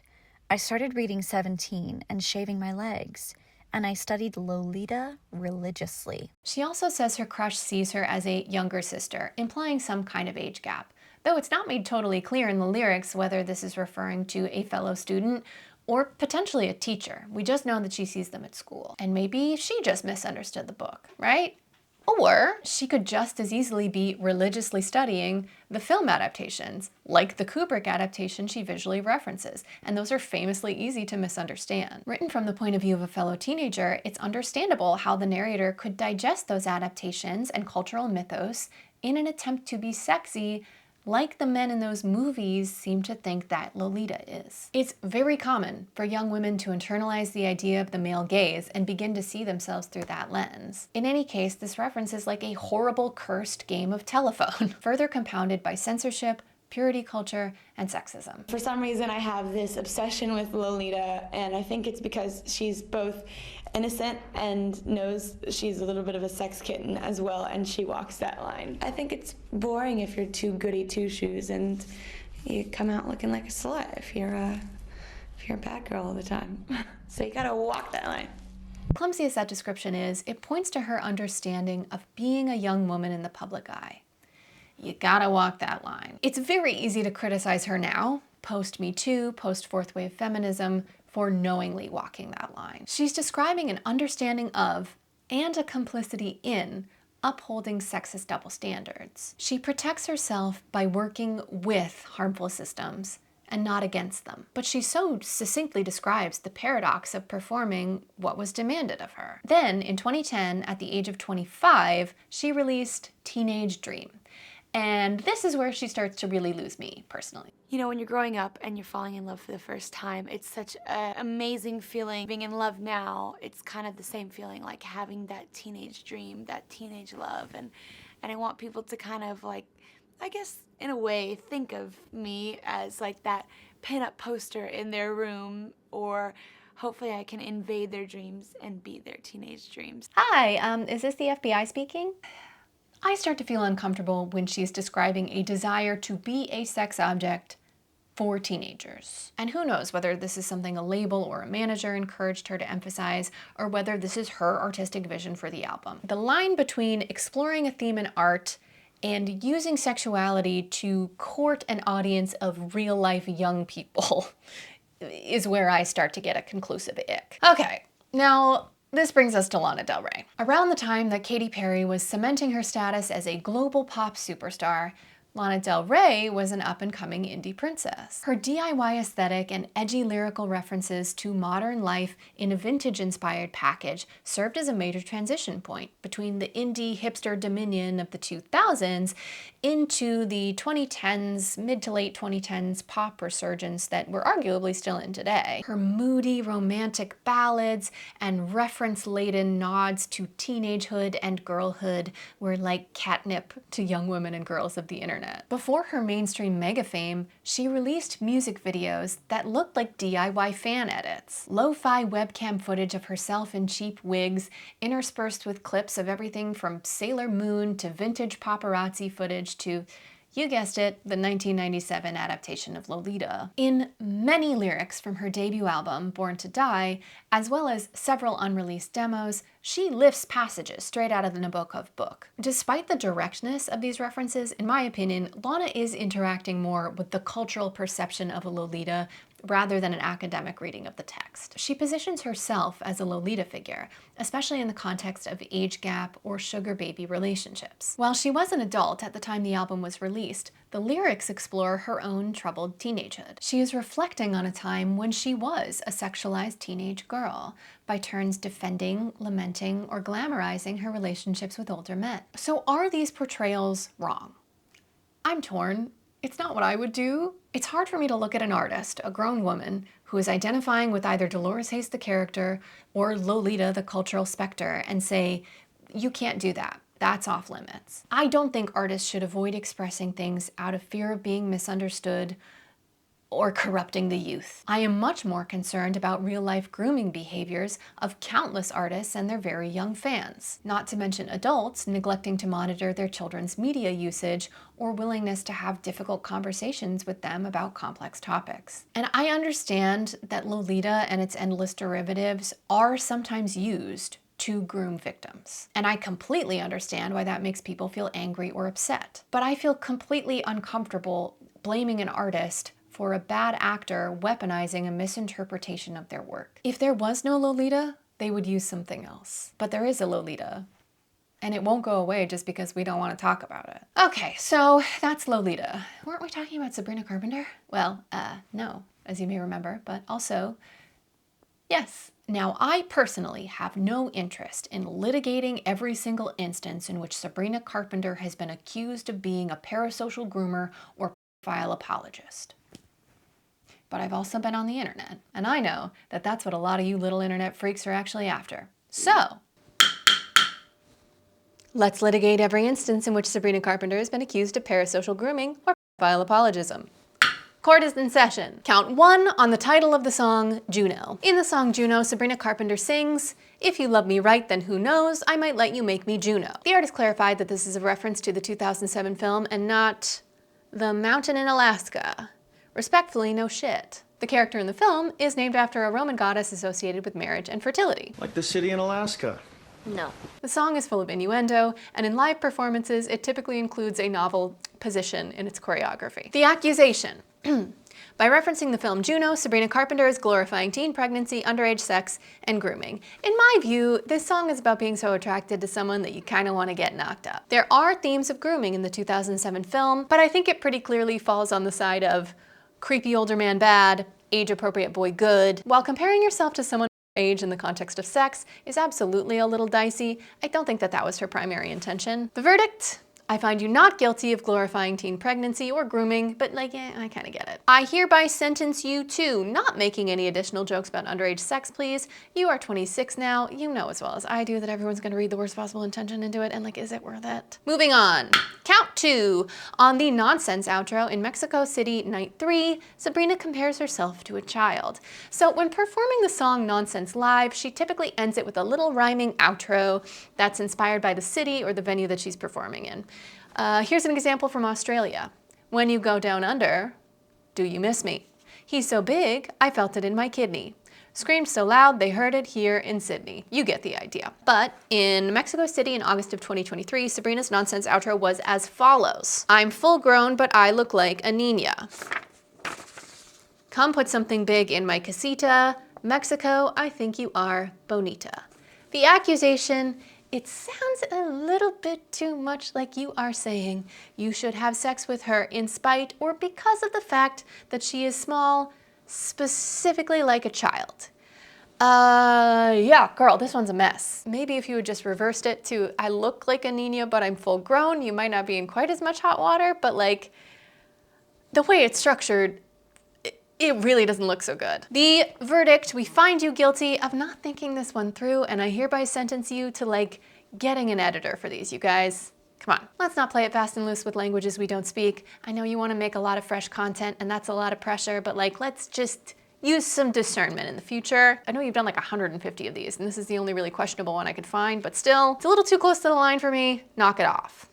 I started reading 17 and shaving my legs, and I studied Lolita religiously. She also says her crush sees her as a younger sister, implying some kind of age gap, though it's not made totally clear in the lyrics whether this is referring to a fellow student or potentially a teacher. We just know that she sees them at school. And maybe she just misunderstood the book, right? Or she could just as easily be religiously studying the film adaptations, like the Kubrick adaptation she visually references, and those are famously easy to misunderstand. Written from the point of view of a fellow teenager, it's understandable how the narrator could digest those adaptations and cultural mythos in an attempt to be sexy, like the men in those movies seem to think that Lolita is. It's very common for young women to internalize the idea of the male gaze and begin to see themselves through that lens. In any case, this reference is like a horrible, cursed game of telephone, further compounded by censorship, purity culture, and sexism. For some reason, I have this obsession with Lolita, and I think it's because she's both innocent and knows she's a little bit of a sex kitten as well, and she walks that line. I think it's boring if you're too goody two-shoes and you come out looking like a slut if you're a bad girl all the time. So you gotta walk that line. Clumsy as that description is, it points to her understanding of being a young woman in the public eye. You gotta walk that line. It's very easy to criticize her now, post-Me Too, post-fourth wave feminism, for knowingly walking that line. She's describing an understanding of, and a complicity in, upholding sexist double standards. She protects herself by working with harmful systems and not against them. But she so succinctly describes the paradox of performing what was demanded of her. Then, in 2010, at the age of 25, she released Teenage Dream. And this is where she starts to really lose me, personally. You know, when you're growing up and you're falling in love for the first time, it's such an amazing feeling. Being in love now, it's kind of the same feeling, like having that teenage dream, that teenage love. And I want people to kind of like, I guess, in a way, think of me as like that pin-up poster in their room, or hopefully I can invade their dreams and be their teenage dreams. Hi, is this the FBI speaking? I start to feel uncomfortable when she's describing a desire to be a sex object for teenagers. And who knows whether this is something a label or a manager encouraged her to emphasize, or whether this is her artistic vision for the album. The line between exploring a theme in art and using sexuality to court an audience of real-life young people is where I start to get a conclusive ick. Okay, now, this brings us to Lana Del Rey. Around the time that Katy Perry was cementing her status as a global pop superstar, Lana Del Rey was an up-and-coming indie princess. Her DIY aesthetic and edgy lyrical references to modern life in a vintage-inspired package served as a major transition point between the indie hipster dominion of the 2000s into the 2010s, mid to late 2010s pop resurgence that we're arguably still in today. Her moody, romantic ballads and reference-laden nods to teenagehood and girlhood were like catnip to young women and girls of the internet. internet. Before her mainstream mega fame, she released music videos that looked like DIY fan edits. Lo-fi webcam footage of herself in cheap wigs, interspersed with clips of everything from Sailor Moon to vintage paparazzi footage to, you guessed it, the 1997 adaptation of Lolita. In many lyrics from her debut album, Born to Die, as well as several unreleased demos, she lifts passages straight out of the Nabokov book. Despite the directness of these references, in my opinion, Lana is interacting more with the cultural perception of a Lolita rather than an academic reading of the text. She positions herself as a Lolita figure, especially in the context of age gap or sugar baby relationships. While she was an adult at the time the album was released, the lyrics explore her own troubled teenagehood. She is reflecting on a time when she was a sexualized teenage girl, by turns defending, lamenting, or glamorizing her relationships with older men. So are these portrayals wrong? I'm torn. It's not what I would do. It's hard for me to look at an artist, a grown woman, who is identifying with either Dolores Haze the character or Lolita the cultural specter and say, you can't do that. That's off limits. I don't think artists should avoid expressing things out of fear of being misunderstood or corrupting the youth. I am much more concerned about real-life grooming behaviors of countless artists and their very young fans, not to mention adults neglecting to monitor their children's media usage or willingness to have difficult conversations with them about complex topics. And I understand that Lolita and its endless derivatives are sometimes used to groom victims. And I completely understand why that makes people feel angry or upset. But I feel completely uncomfortable blaming an artist for a bad actor weaponizing a misinterpretation of their work. If there was no Lolita, they would use something else. But there is a Lolita, and it won't go away just because we don't want to talk about it. Okay, so that's Lolita. Weren't we talking about Sabrina Carpenter? Well, no, as you may remember, but also, yes. Now, I personally have no interest in litigating every single instance in which Sabrina Carpenter has been accused of being a parasocial groomer or pedophile apologist. But I've also been on the internet, and I know that that's what a lot of you little internet freaks are actually after. So, let's litigate every instance in which Sabrina Carpenter has been accused of parasocial grooming or pedophile apologism. Court is in session. Count 1 on the title of the song, Juno. In the song Juno, Sabrina Carpenter sings, "If you love me right, then who knows, I might let you make me Juno." The artist clarified that this is a reference to the 2007 film and not The Mountain in Alaska. Respectfully, no shit. The character in the film is named after a Roman goddess associated with marriage and fertility. Like the city in Alaska. No. The song is full of innuendo, and in live performances, it typically includes a novel position in its choreography. The accusation. By referencing the film Juno, Sabrina Carpenter is glorifying teen pregnancy, underage sex, and grooming. In my view, this song is about being so attracted to someone that you kind of want to get knocked up. There are themes of grooming in the 2007 film, but I think it pretty clearly falls on the side of creepy older man bad, age-appropriate boy good. While comparing yourself to someone age in the context of sex is absolutely a little dicey, I don't think that that was her primary intention. The verdict? I find you not guilty of glorifying teen pregnancy or grooming, but like, yeah, I kind of get it. I hereby sentence you to not making any additional jokes about underage sex, please. You are 26 now. You know as well as I do that everyone's gonna read the worst possible intention into it, and like, is it worth it? Moving on. Count 2. On the nonsense outro in Mexico City Night 3, Sabrina compares herself to a child. So when performing the song Nonsense live, she typically ends it with a little rhyming outro that's inspired by the city or the venue that she's performing in. Here's an example from Australia. When you go down under, do you miss me? He's so big, I felt it in my kidney. Screamed so loud, they heard it here in Sydney. You get the idea. But in Mexico City in August of 2023, Sabrina's nonsense outro was as follows. I'm full grown, but I look like a niña. Come put something big in my casita. Mexico, I think you are bonita. The accusation, it sounds a little bit too much like you are saying you should have sex with her in spite or because of the fact that she is small, specifically like a child. Yeah, girl, this one's a mess. Maybe if you had just reversed it to I look like a niña, but I'm full grown, you might not be in quite as much hot water, but like the way it's structured, it really doesn't look so good. The verdict, we find you guilty of not thinking this one through, and I hereby sentence you to like getting an editor for these, you guys. Come on, let's not play it fast and loose with languages we don't speak. I know you want to make a lot of fresh content and that's a lot of pressure, but like, let's just use some discernment in the future. I know you've done like 150 of these and this is the only really questionable one I could find, but still, it's a little too close to the line for me. Knock it off.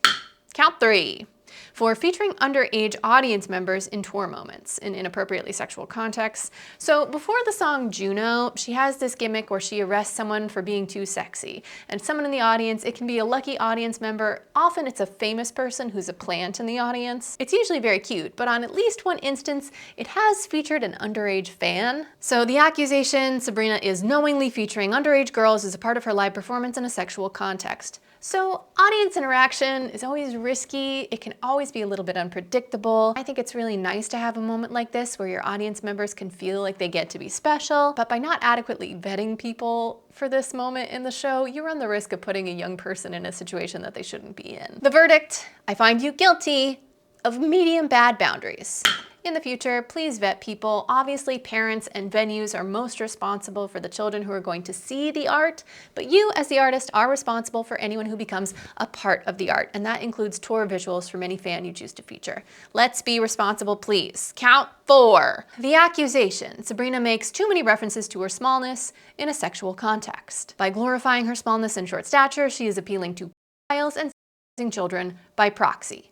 Count 3. For featuring underage audience members in tour moments in inappropriately sexual contexts. So before the song Juno, she has this gimmick where she arrests someone for being too sexy. And someone in the audience, it can be a lucky audience member. Often it's a famous person who's a plant in the audience. It's usually very cute, but on at least one instance, it has featured an underage fan. So the accusation, Sabrina is knowingly featuring underage girls as a part of her live performance in a sexual context. So audience interaction is always risky. It can always be a little bit unpredictable. I think it's really nice to have a moment like this where your audience members can feel like they get to be special, but by not adequately vetting people for this moment in the show, you run the risk of putting a young person in a situation that they shouldn't be in. The verdict, I find you guilty of medium bad boundaries. In the future, please vet people. Obviously, parents and venues are most responsible for the children who are going to see the art, but you as the artist are responsible for anyone who becomes a part of the art, and that includes tour visuals from any fan you choose to feature. Let's be responsible, please. Count 4. The accusation. Sabrina makes too many references to her smallness in a sexual context. By glorifying her smallness and short stature, she is appealing to pedophiles and sexualizing children by proxy.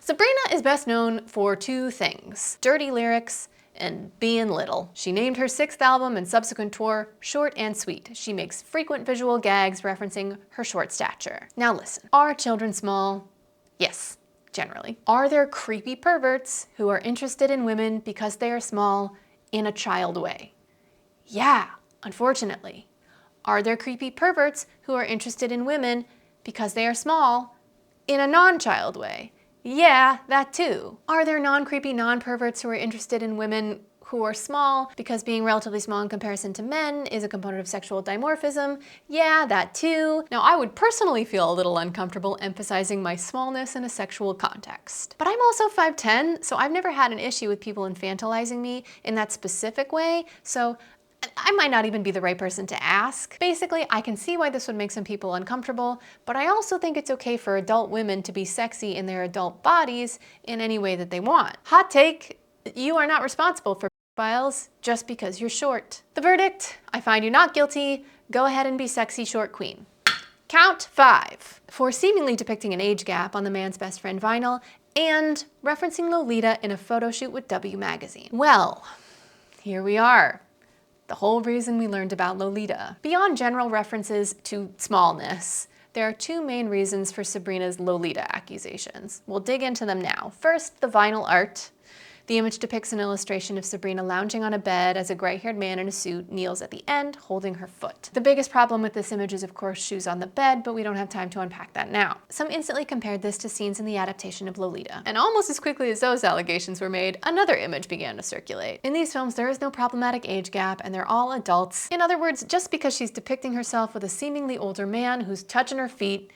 Sabrina is best known for 2 things: dirty lyrics and being little. She named her 6th album and subsequent tour Short and Sweet. She makes frequent visual gags referencing her short stature. Now listen, are children small? Yes, generally. Are there creepy perverts who are interested in women because they are small in a child way? Yeah, unfortunately. Are there creepy perverts who are interested in women because they are small in a non-child way? Yeah, that too. Are there non-creepy non-perverts who are interested in women who are small because being relatively small in comparison to men is a component of sexual dimorphism? Yeah, that too. Now, I would personally feel a little uncomfortable emphasizing my smallness in a sexual context. But I'm also 5'10", so I've never had an issue with people infantilizing me in that specific way, so I might not even be the right person to ask. Basically, I can see why this would make some people uncomfortable, but I also think it's okay for adult women to be sexy in their adult bodies in any way that they want. Hot take, you are not responsible for pedophiles just because you're short. The verdict, I find you not guilty. Go ahead and be sexy short queen. Count 5. For seemingly depicting an age gap on the man's best friend vinyl and referencing Lolita in a photo shoot with W magazine. Well, here we are. The whole reason we learned about Lolita. Beyond general references to smallness, there are 2 main reasons for Sabrina's Lolita accusations. We'll dig into them now. First, the vinyl art. The image depicts an illustration of Sabrina lounging on a bed as a gray-haired man in a suit kneels at the end, holding her foot. The biggest problem with this image is, of course, shoes on the bed, but we don't have time to unpack that now. Some instantly compared this to scenes in the adaptation of Lolita. And almost as quickly as those allegations were made, another image began to circulate. In these films, there is no problematic age gap, and they're all adults. In other words, just because she's depicting herself with a seemingly older man who's touching her feet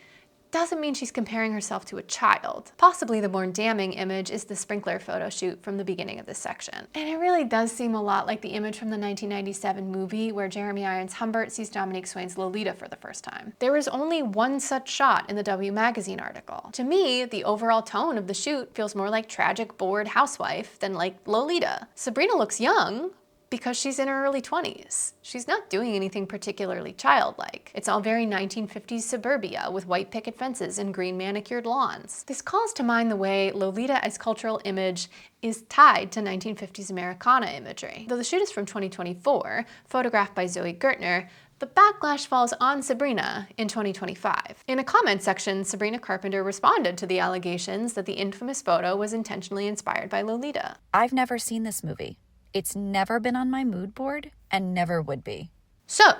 doesn't mean she's comparing herself to a child. Possibly the more damning image is the sprinkler photo shoot from the beginning of this section. And it really does seem a lot like the image from the 1997 movie where Jeremy Irons Humbert sees Dominique Swain's Lolita for the first time. There was only one such shot in the W magazine article. To me, the overall tone of the shoot feels more like tragic, bored housewife than like Lolita. Sabrina looks young, because she's in her early 20s. She's not doing anything particularly childlike. It's all very 1950s suburbia with white picket fences and green manicured lawns. This calls to mind the way Lolita as cultural image is tied to 1950s Americana imagery. Though the shoot is from 2024, photographed by Zoe Gertner, the backlash falls on Sabrina in 2025. In a comment section, Sabrina Carpenter responded to the allegations that the infamous photo was intentionally inspired by Lolita. I've never seen this movie. It's never been on my mood board and never would be. So,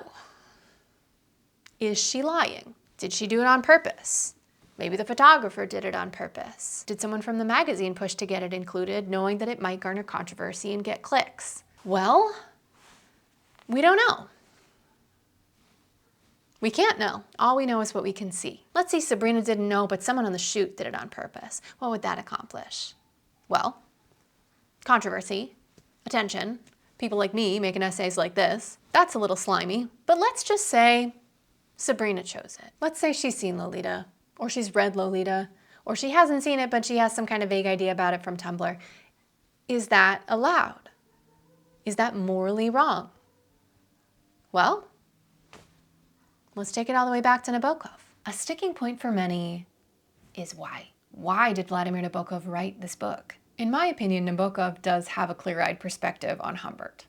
is she lying? Did she do it on purpose? Maybe the photographer did it on purpose. Did someone from the magazine push to get it included, knowing that it might garner controversy and get clicks? Well, we don't know. We can't know. All we know is what we can see. Let's say Sabrina didn't know, but someone on the shoot did it on purpose. What would that accomplish? Well, controversy. Attention, people like me making essays like this. That's a little slimy, but let's just say Sabrina chose it. Let's say she's seen Lolita. or she's read Lolita, or she hasn't seen it, but she has some kind of vague idea about it from Tumblr. Is that allowed? Is that morally wrong? Well, let's take it all the way back to Nabokov. A sticking point for many is why. Why did Vladimir Nabokov write this book? In my opinion, Nabokov does have a clear-eyed perspective on Humbert.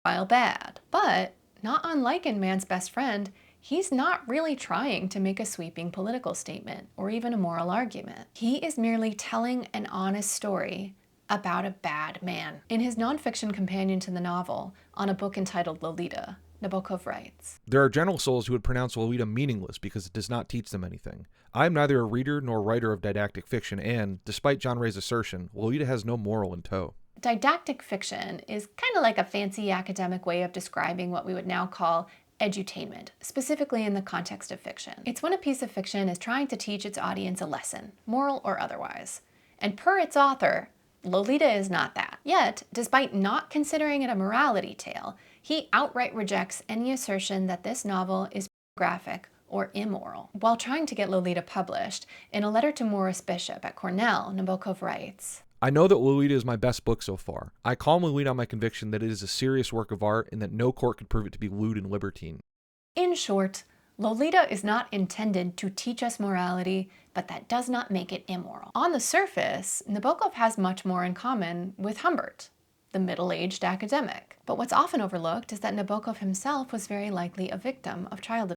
While bad, but not unlike in Man's Best Friend, he's not really trying to make a sweeping political statement or even a moral argument. He is merely telling an honest story about a bad man. In his nonfiction companion to the novel, on a book entitled Lolita, Nabokov writes, "There are gentle souls who would pronounce Lolita meaningless because it does not teach them anything. I am neither a reader nor writer of didactic fiction, and, despite John Ray's assertion, Lolita has no moral in tow." Didactic fiction is kind of like a fancy academic way of describing what we would now call edutainment, specifically in the context of fiction. It's when a piece of fiction is trying to teach its audience a lesson, moral or otherwise. And per its author, Lolita is not that. Yet, despite not considering it a morality tale, he outright rejects any assertion that this novel is graphic or immoral. While trying to get Lolita published, in a letter to Morris Bishop at Cornell, Nabokov writes, "I know that Lolita is my best book so far. I calmly lean on my conviction that it is a serious work of art and that no court could prove it to be lewd and libertine." In short, Lolita is not intended to teach us morality, but that does not make it immoral. On the surface, Nabokov has much more in common with Humbert, the middle-aged academic. But what's often overlooked is that Nabokov himself was very likely a victim of child abuse.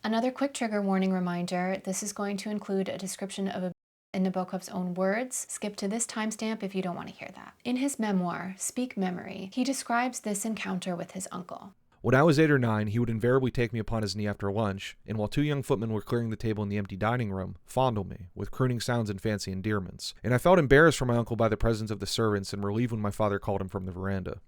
Another quick trigger warning reminder, this is going to include a description of abuse in Nabokov's own words. Skip to this timestamp if you don't want to hear that. In his memoir, Speak Memory, he describes this encounter with his uncle. "When I was 8 or 9, he would invariably take me upon his knee after lunch, and while 2 young footmen were clearing the table in the empty dining room, fondle me, with crooning sounds and fancy endearments. And I felt embarrassed for my uncle by the presence of the servants and relieved when my father called him from the veranda."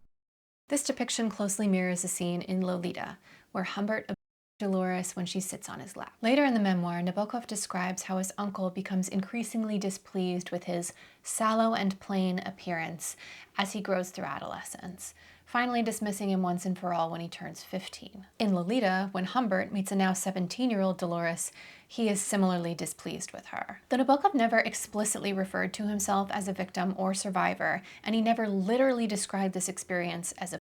This depiction closely mirrors a scene in Lolita, where Humbert abuses Dolores when she sits on his lap. Later in the memoir, Nabokov describes how his uncle becomes increasingly displeased with his sallow and plain appearance as he grows through adolescence, finally dismissing him once and for all when he turns 15. In Lolita, when Humbert meets a now 17-year-old Dolores, he is similarly displeased with her. Though Nabokov never explicitly referred to himself as a victim or survivor, and he never literally described this experience as a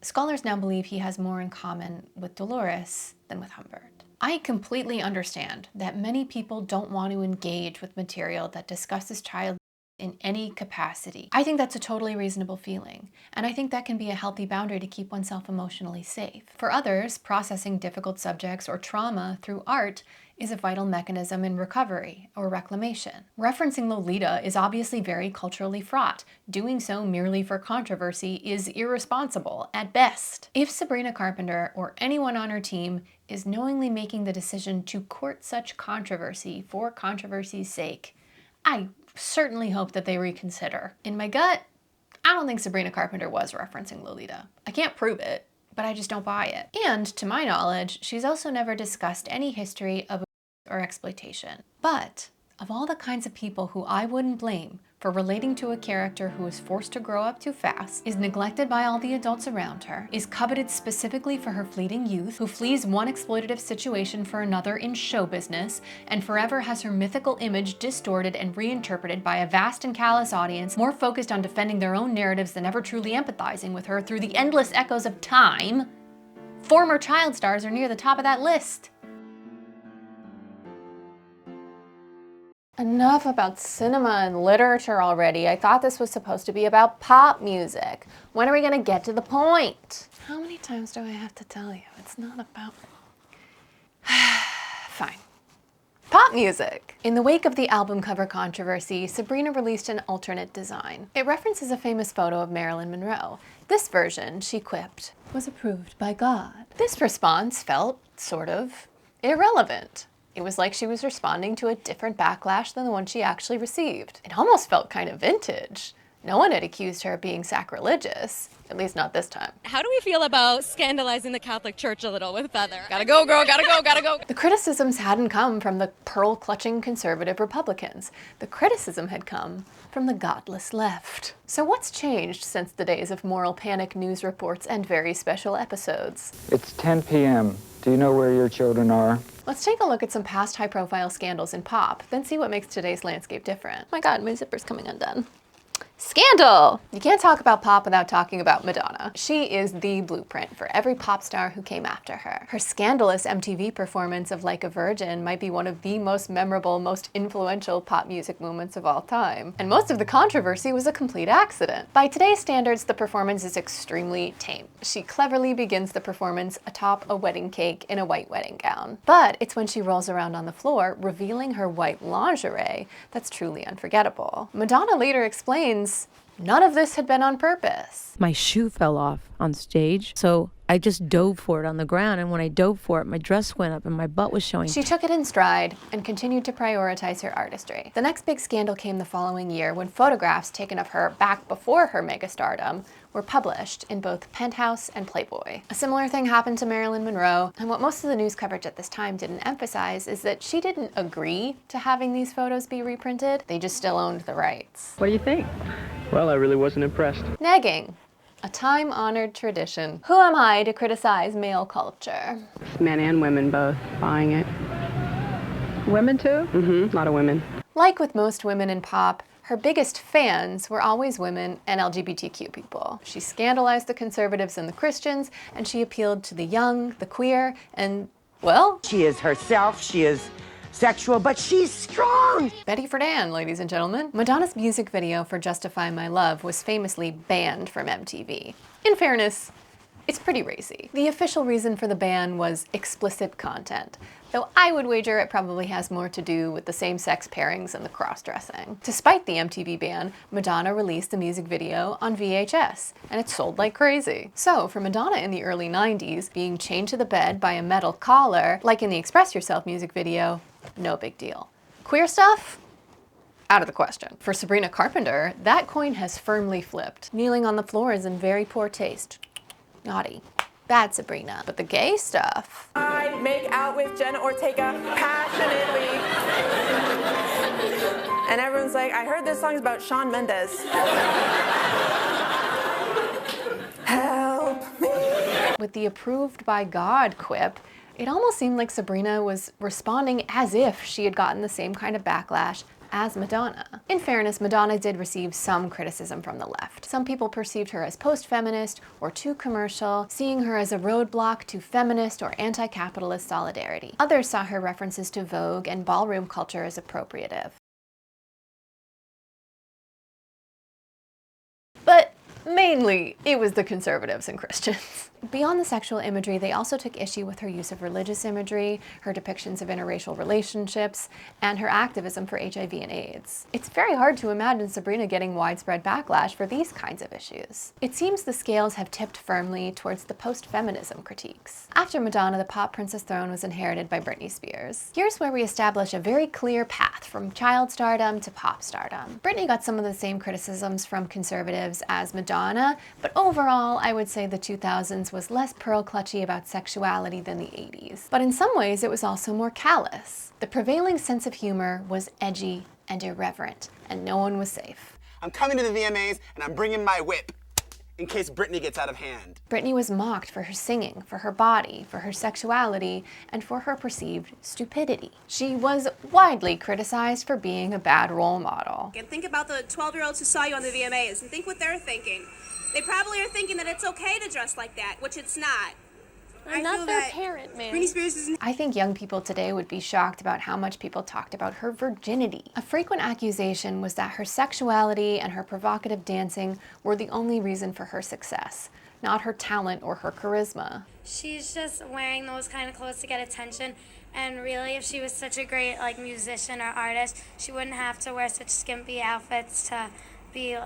scholars now believe he has more in common with Dolores than with Humbert. I completely understand that many people don't want to engage with material that discusses child in any capacity. I think that's a totally reasonable feeling, and I think that can be a healthy boundary to keep oneself emotionally safe. For others, processing difficult subjects or trauma through art is a vital mechanism in recovery or reclamation. Referencing Lolita is obviously very culturally fraught. Doing so merely for controversy is irresponsible at best. If Sabrina Carpenter or anyone on her team is knowingly making the decision to court such controversy for controversy's sake, I certainly hope that they reconsider. In my gut, I don't think Sabrina Carpenter was referencing Lolita. I can't prove it, but I just don't buy it. And to my knowledge, she's also never discussed any history of or exploitation. But of all the kinds of people who I wouldn't blame for relating to a character who is forced to grow up too fast, is neglected by all the adults around her, is coveted specifically for her fleeting youth, who flees one exploitative situation for another in show business, and forever has her mythical image distorted and reinterpreted by a vast and callous audience more focused on defending their own narratives than ever truly empathizing with her through the endless echoes of time, former child stars are near the top of that list. Enough about cinema and literature already. I thought this was supposed to be about pop music. When are we gonna get to the point? How many times do I have to tell you? It's not about... Fine. Pop music! In the wake of the album cover controversy, Sabrina released an alternate design. It references a famous photo of Marilyn Monroe. This version, she quipped, was approved by God. This response felt sort of irrelevant. It was like she was responding to a different backlash than the one she actually received. It almost felt kind of vintage. No one had accused her of being sacrilegious, at least not this time. How do we feel about scandalizing the Catholic Church a little with Feather? Gotta go, girl, gotta go, gotta go. The criticisms hadn't come from the pearl-clutching conservative Republicans. The criticism had come from the godless left. So what's changed since the days of moral panic news reports and very special episodes? It's 10 p.m. Do you know where your children are? Let's take a look at some past high-profile scandals in pop, then see what makes today's landscape different. Oh my god, my zipper's coming undone. Scandal! You can't talk about pop without talking about Madonna. She is the blueprint for every pop star who came after her. Her scandalous MTV performance of Like a Virgin might be one of the most memorable, most influential pop music moments of all time. And most of the controversy was a complete accident. By today's standards, the performance is extremely tame. She cleverly begins the performance atop a wedding cake in a white wedding gown. But it's when she rolls around on the floor, revealing her white lingerie, that's truly unforgettable. Madonna later explains none of this had been on purpose. My shoe fell off on stage, so I just dove for it on the ground, and when I dove for it, my dress went up and my butt was showing. She took it in stride and continued to prioritize her artistry. The next big scandal came the following year when photographs taken of her back before her megastardom were published in both Penthouse and Playboy. A similar thing happened to Marilyn Monroe, and what most of the news coverage at this time didn't emphasize is that she didn't agree to having these photos be reprinted, they just still owned the rights. What do you think? Well, I really wasn't impressed. Negging. A time-honored tradition. Who am I to criticize male culture? Men and women both buying it. Women too? Mm-hmm, a lot of women. Like with most women in pop, her biggest fans were always women and LGBTQ people. She scandalized the conservatives and the Christians, and she appealed to the young, the queer, and, well... She is herself, she is sexual, but she's strong! Betty Friedan, ladies and gentlemen. Madonna's music video for Justify My Love was famously banned from MTV. In fairness, it's pretty racy. The official reason for the ban was explicit content, though I would wager it probably has more to do with the same-sex pairings and the cross-dressing. Despite the MTV ban, Madonna released the music video on VHS, and it sold like crazy. So, for Madonna in the early 90s, being chained to the bed by a metal collar, like in the Express Yourself music video, no big deal. Queer stuff? Out of the question. For Sabrina Carpenter, that coin has firmly flipped. Kneeling on the floor is in very poor taste. Naughty. Bad Sabrina. But the gay stuff... I make out with Jenna Ortega passionately. And everyone's like, I heard this song is about Shawn Mendes. Help me. With the approved by God quip, it almost seemed like Sabrina was responding as if she had gotten the same kind of backlash as Madonna. In fairness, Madonna did receive some criticism from the left. Some people perceived her as post-feminist or too commercial, seeing her as a roadblock to feminist or anti-capitalist solidarity. Others saw her references to Vogue and ballroom culture as appropriative. But mainly, it was the conservatives and Christians. Beyond the sexual imagery, they also took issue with her use of religious imagery, her depictions of interracial relationships, and her activism for HIV and AIDS. It's very hard to imagine Sabrina getting widespread backlash for these kinds of issues. It seems the scales have tipped firmly towards the post-feminism critiques. After Madonna, the pop princess throne was inherited by Britney Spears. Here's where we establish a very clear path from child stardom to pop stardom. Britney got some of the same criticisms from conservatives as Madonna, but overall, I would say the 2000s was less pearl-clutchy about sexuality than the 80s. But in some ways, it was also more callous. The prevailing sense of humor was edgy and irreverent, and no one was safe. I'm coming to the VMAs, and I'm bringing my whip, in case Britney gets out of hand. Britney was mocked for her singing, for her body, for her sexuality, and for her perceived stupidity. She was widely criticized for being a bad role model. And think about the 12-year-olds who saw you on the VMAs, and think what they're thinking. They probably are thinking that it's okay to dress like that, which it's not. I'm not their parent, man. Britney Spears isn't. I think young people today would be shocked about how much people talked about her virginity. A frequent accusation was that her sexuality and her provocative dancing were the only reason for her success, not her talent or her charisma. She's just wearing those kind of clothes to get attention, and really if she was such a great musician or artist, she wouldn't have to wear such skimpy outfits to be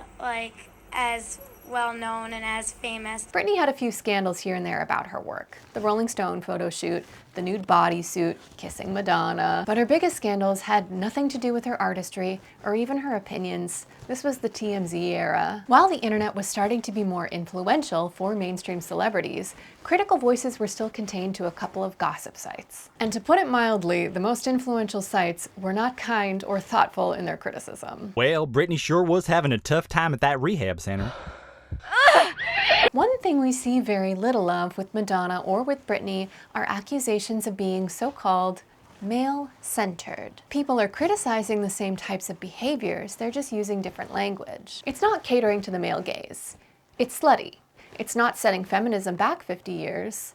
as well known and as famous. Britney had a few scandals here and there about her work. The Rolling Stone photo shoot, the nude bodysuit, kissing Madonna. But her biggest scandals had nothing to do with her artistry or even her opinions. This was the TMZ era. While the internet was starting to be more influential for mainstream celebrities, critical voices were still contained to a couple of gossip sites. And to put it mildly, the most influential sites were not kind or thoughtful in their criticism. Well, Britney sure was having a tough time at that rehab center. One thing we see very little of with Madonna or with Britney are accusations of being so-called male-centered. People are criticizing the same types of behaviors, they're just using different language. It's not catering to the male gaze. It's slutty. It's not setting feminism back 50 years.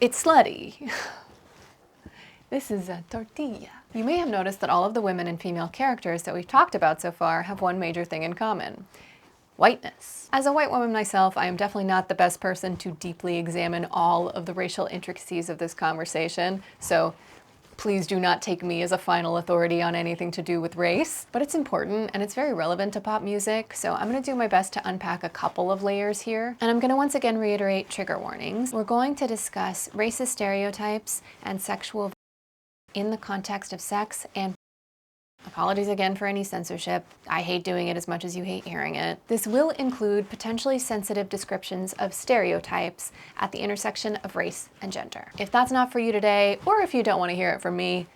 It's slutty. This is a tortilla. You may have noticed that all of the women and female characters that we've talked about so far have one major thing in common: whiteness. As a white woman myself, I am definitely not the best person to deeply examine all of the racial intricacies of this conversation, so please do not take me as a final authority on anything to do with race. But it's important and it's very relevant to pop music, so I'm gonna do my best to unpack a couple of layers here. And I'm gonna once again reiterate trigger warnings. We're going to discuss racist stereotypes and sexual in the context of sex and apologies again for any censorship. I hate doing it as much as you hate hearing it. This will include potentially sensitive descriptions of stereotypes at the intersection of race and gender. If that's not for you today, or if you don't want to hear it from me,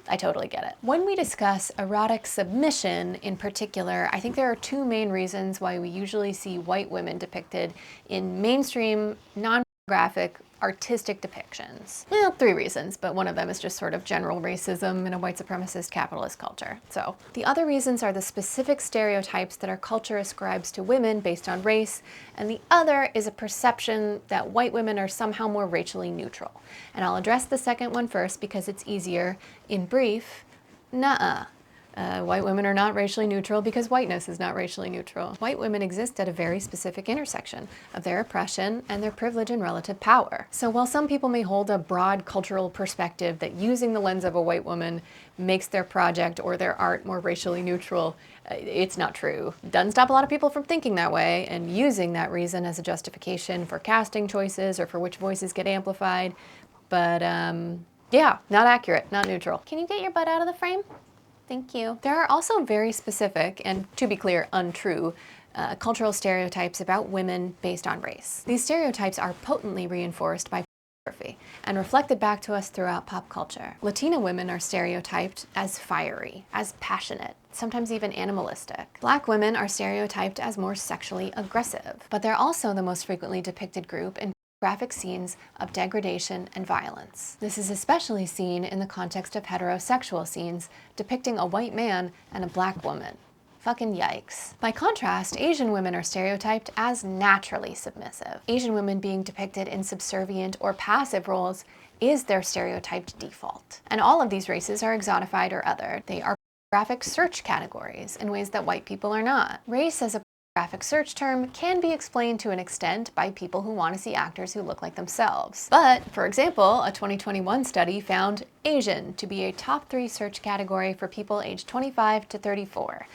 I totally get it. When we discuss erotic submission in particular, I think there are two main reasons why we usually see white women depicted in mainstream, non-pornographic, artistic depictions. Well, three reasons, but one of them is just sort of general racism in a white supremacist capitalist culture. So the other reasons are the specific stereotypes that our culture ascribes to women based on race, and the other is a perception that white women are somehow more racially neutral. And I'll address the second one first because it's easier. In brief, nuh-uh. White women are not racially neutral because whiteness is not racially neutral. White women exist at a very specific intersection of their oppression and their privilege and relative power. So while some people may hold a broad cultural perspective that using the lens of a white woman makes their project or their art more racially neutral, it's not true. Doesn't stop a lot of people from thinking that way and using that reason as a justification for casting choices or for which voices get amplified. But yeah, not accurate, not neutral. Can you get your butt out of the frame? Thank you. There are also very specific, and to be clear, untrue, cultural stereotypes about women based on race. These stereotypes are potently reinforced by pornography and reflected back to us throughout pop culture. Latina women are stereotyped as fiery, as passionate, sometimes even animalistic. Black women are stereotyped as more sexually aggressive, but they're also the most frequently depicted group in graphic scenes of degradation and violence. This is especially seen in the context of heterosexual scenes depicting a white man and a black woman. Fucking yikes. By contrast, Asian women are stereotyped as naturally submissive. Asian women being depicted in subservient or passive roles is their stereotyped default. And all of these races are exotified or othered. They are graphic search categories in ways that white people are not. Race as a graphic search term can be explained to an extent by people who want to see actors who look like themselves. But, for example, a 2021 study found Asian to be a top 3 search category for people aged 25 to 34,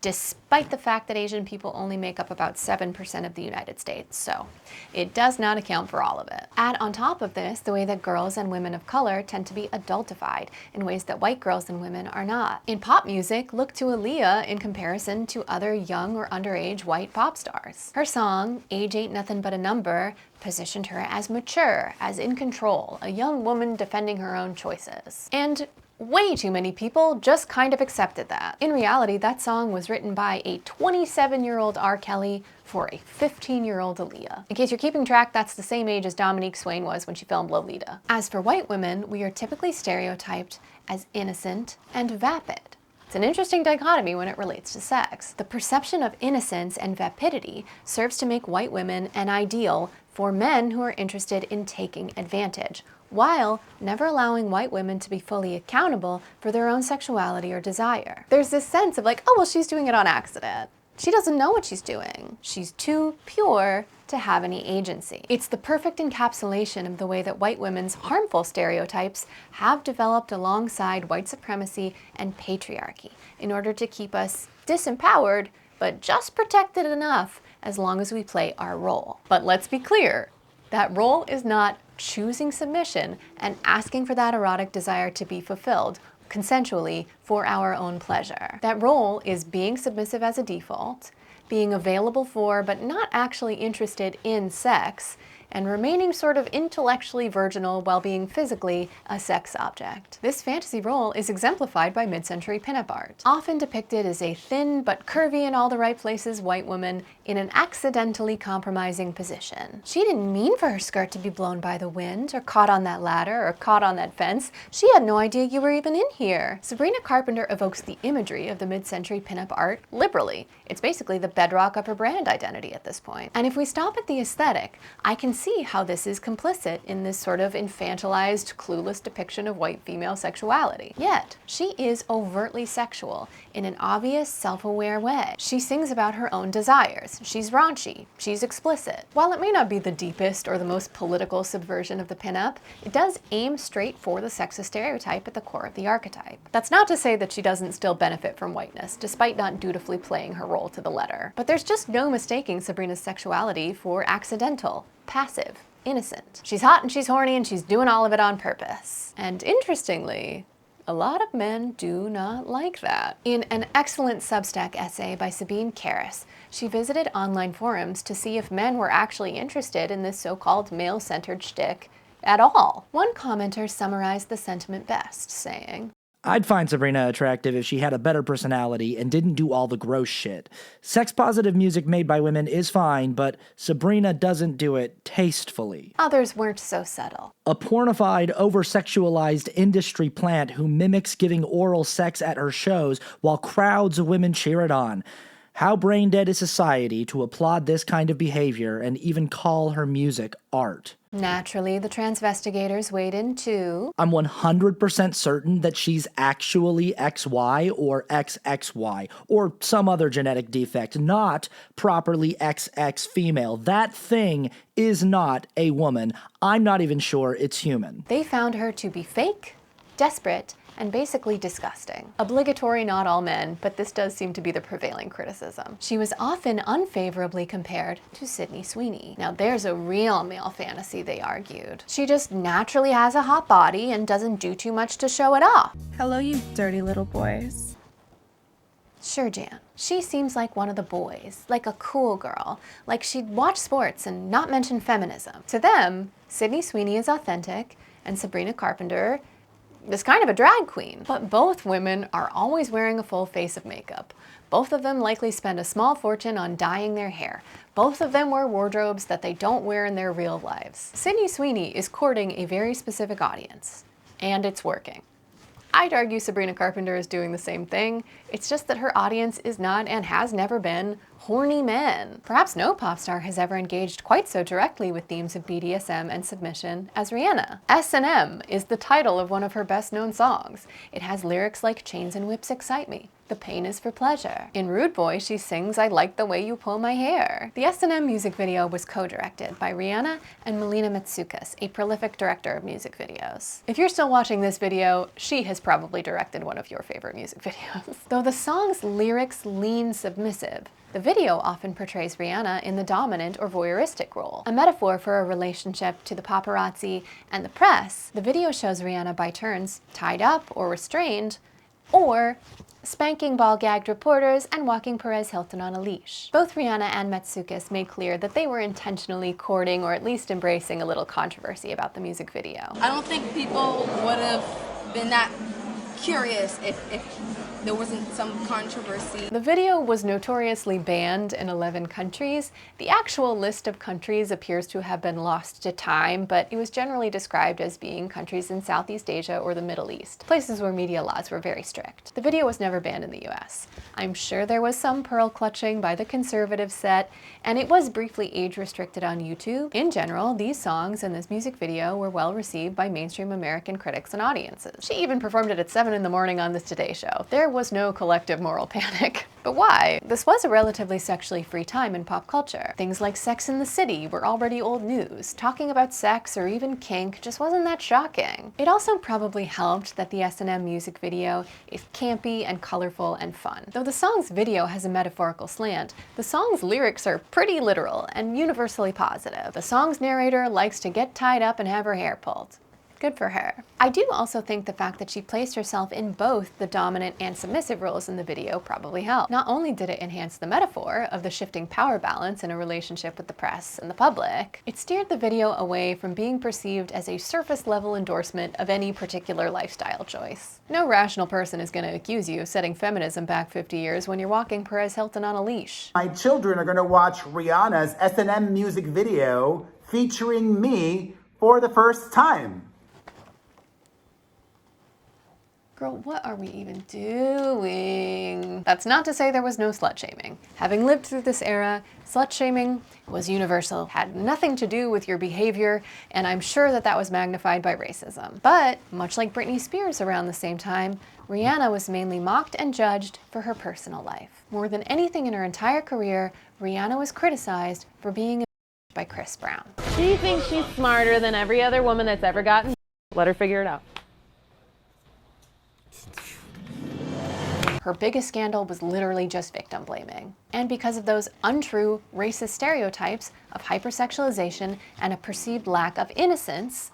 despite the fact that Asian people only make up about 7% of the United States, so it does not account for all of it. Add on top of this the way that girls and women of color tend to be adultified in ways that white girls and women are not. In pop music, look to Aaliyah in comparison to other young or underage white pop stars. Her song, Age Ain't Nothing But a Number, positioned her as mature, as in control, a young woman defending her own choices. And way too many people just kind of accepted that. In reality, that song was written by a 27-year-old R. Kelly for a 15-year-old Aaliyah. In case you're keeping track, that's the same age as Dominique Swain was when she filmed Lolita. As for white women, we are typically stereotyped as innocent and vapid. It's an interesting dichotomy when it relates to sex. The perception of innocence and vapidity serves to make white women an ideal for men who are interested in taking advantage, while never allowing white women to be fully accountable for their own sexuality or desire. There's this sense of like, oh, well, she's doing it on accident. She doesn't know what she's doing. She's too pure to have any agency. It's the perfect encapsulation of the way that white women's harmful stereotypes have developed alongside white supremacy and patriarchy in order to keep us disempowered, but just protected enough as long as we play our role. But let's be clear, that role is not choosing submission and asking for that erotic desire to be fulfilled consensually for our own pleasure. That role is being submissive as a default, being available for but not actually interested in sex, and remaining sort of intellectually virginal while being physically a sex object. This fantasy role is exemplified by mid-century pinup art, often depicted as a thin but curvy in all the right places white woman in an accidentally compromising position. She didn't mean for her skirt to be blown by the wind, or caught on that ladder, or caught on that fence. She had no idea you were even in here. Sabrina Carpenter evokes the imagery of the mid-century pinup art liberally. It's basically the bedrock of her brand identity at this point. And if we stop at the aesthetic, I can see how this is complicit in this sort of infantilized, clueless depiction of white female sexuality. Yet, she is overtly sexual in an obvious, self-aware way. She sings about her own desires. She's raunchy. She's explicit. While it may not be the deepest or the most political subversion of the pinup, it does aim straight for the sexist stereotype at the core of the archetype. That's not to say that she doesn't still benefit from whiteness, despite not dutifully playing her role to the letter. But there's just no mistaking Sabrina's sexuality for accidental, passive, innocent. She's hot and she's horny and she's doing all of it on purpose. And interestingly, a lot of men do not like that. In an excellent Substack essay by Sabine Karras, she visited online forums to see if men were actually interested in this so-called male-centered shtick at all. One commenter summarized the sentiment best, saying, I'd find Sabrina attractive if she had a better personality and didn't do all the gross shit. Sex-positive music made by women is fine, but Sabrina doesn't do it tastefully. Others weren't so subtle. A pornified, over-sexualized industry plant who mimics giving oral sex at her shows while crowds of women cheer it on. How brain-dead is society to applaud this kind of behavior and even call her music art? Naturally, the transvestigators weighed in too. I'm 100% certain that she's actually XY or XXY or some other genetic defect, not properly XX female. That thing is not a woman. I'm not even sure it's human. They found her to be fake, desperate, and basically disgusting. Obligatory not all men, but this does seem to be the prevailing criticism. She was often unfavorably compared to Sydney Sweeney. Now there's a real male fantasy, they argued. She just naturally has a hot body and doesn't do too much to show it off. Hello, you dirty little boys. Sure, Jan. She seems like one of the boys, like a cool girl, like she'd watch sports and not mention feminism. To them, Sydney Sweeney is authentic, and Sabrina Carpenter is kind of a drag queen. But both women are always wearing a full face of makeup. Both of them likely spend a small fortune on dyeing their hair. Both of them wear wardrobes that they don't wear in their real lives. Sydney Sweeney is courting a very specific audience, and it's working. I'd argue Sabrina Carpenter is doing the same thing. It's just that her audience is not and has never been horny men. Perhaps no pop star has ever engaged quite so directly with themes of BDSM and submission as Rihanna. S&M is the title of one of her best-known songs. It has lyrics like "Chains and whips excite me. The pain is for pleasure." In Rude Boy, she sings "I like the way you pull my hair." The S&M music video was co-directed by Rihanna and Melina Matsoukas, a prolific director of music videos. If you're still watching this video, she has probably directed one of your favorite music videos. Though the song's lyrics lean submissive, the video often portrays Rihanna in the dominant or voyeuristic role. A metaphor for a relationship to the paparazzi and the press, the video shows Rihanna by turns tied up or restrained, or spanking ball-gagged reporters and walking Perez Hilton on a leash. Both Rihanna and Matsoukas made clear that they were intentionally courting or at least embracing a little controversy about the music video. I don't think people would have been that curious if there wasn't some controversy. The video was notoriously banned in 11 countries. The actual list of countries appears to have been lost to time, but it was generally described as being countries in Southeast Asia or the Middle East, places where media laws were very strict. The video was never banned in the US. I'm sure there was some pearl clutching by the conservative set, and it was briefly age restricted on YouTube. In general, these songs and this music video were well received by mainstream American critics and audiences. She even performed it at 7 in the morning on the Today Show. There was no collective moral panic. But why? This was a relatively sexually free time in pop culture. Things like Sex and the City were already old news. Talking about sex or even kink just wasn't that shocking. It also probably helped that the S&M music video is campy and colorful and fun. Though the song's video has a metaphorical slant, the song's lyrics are pretty literal and universally positive. The song's narrator likes to get tied up and have her hair pulled. Good for her. I do also think the fact that she placed herself in both the dominant and submissive roles in the video probably helped. Not only did it enhance the metaphor of the shifting power balance in a relationship with the press and the public, it steered the video away from being perceived as a surface-level endorsement of any particular lifestyle choice. No rational person is going to accuse you of setting feminism back 50 years when you're walking Perez Hilton on a leash. My children are going to watch Rihanna's S&M music video featuring me for the first time. Girl, what are we even doing? That's not to say there was no slut-shaming. Having lived through this era, slut-shaming was universal, had nothing to do with your behavior, and I'm sure that that was magnified by racism. But, much like Britney Spears around the same time, Rihanna was mainly mocked and judged for her personal life. More than anything in her entire career, Rihanna was criticized for being by Chris Brown. She thinks she's smarter than every other woman that's ever gotten. Let her figure it out. Her biggest scandal was literally just victim blaming. And because of those untrue racist stereotypes of hypersexualization and a perceived lack of innocence,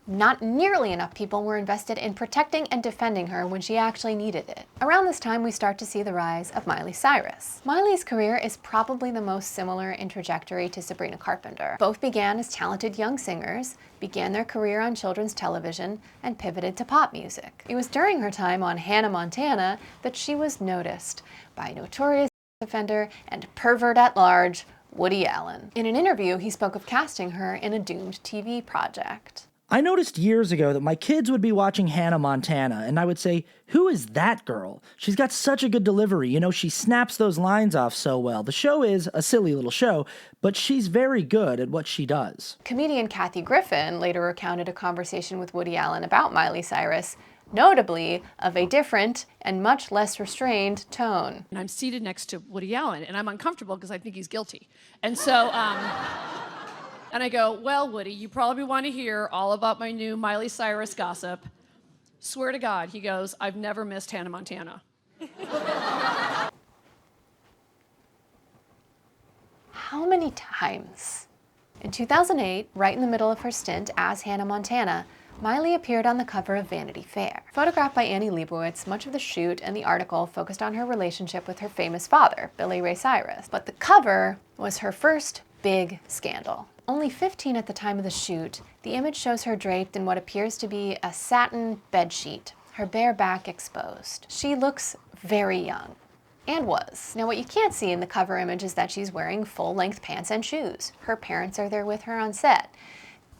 not nearly enough people were invested in protecting and defending her when she actually needed it. Around this time, we start to see the rise of Miley Cyrus. Miley's career is probably the most similar in trajectory to Sabrina Carpenter. Both began as talented young singers, began their career on children's television, and pivoted to pop music. It was during her time on Hannah Montana that she was noticed by notorious offender and pervert at large, Woody Allen. In an interview, he spoke of casting her in a doomed TV project. I noticed years ago that my kids would be watching Hannah Montana, and I would say, who is that girl? She's got such a good delivery. You know, she snaps those lines off so well. The show is a silly little show, but she's very good at what she does. Comedian Kathy Griffin later recounted a conversation with Woody Allen about Miley Cyrus, notably of a different and much less restrained tone. And I'm seated next to Woody Allen, and I'm uncomfortable because I think he's guilty. And so, and I go, well, Woody, you probably want to hear all about my new Miley Cyrus gossip. Swear to God, he goes, I've never missed Hannah Montana. How many times? In 2008, right in the middle of her stint as Hannah Montana, Miley appeared on the cover of Vanity Fair. Photographed by Annie Leibovitz, much of the shoot and the article focused on her relationship with her famous father, Billy Ray Cyrus. But the cover was her first big scandal. Only 15 at the time of the shoot, the image shows her draped in what appears to be a satin bedsheet, her bare back exposed. She looks very young, and was. Now what you can't see in the cover image is that she's wearing full-length pants and shoes. Her parents are there with her on set.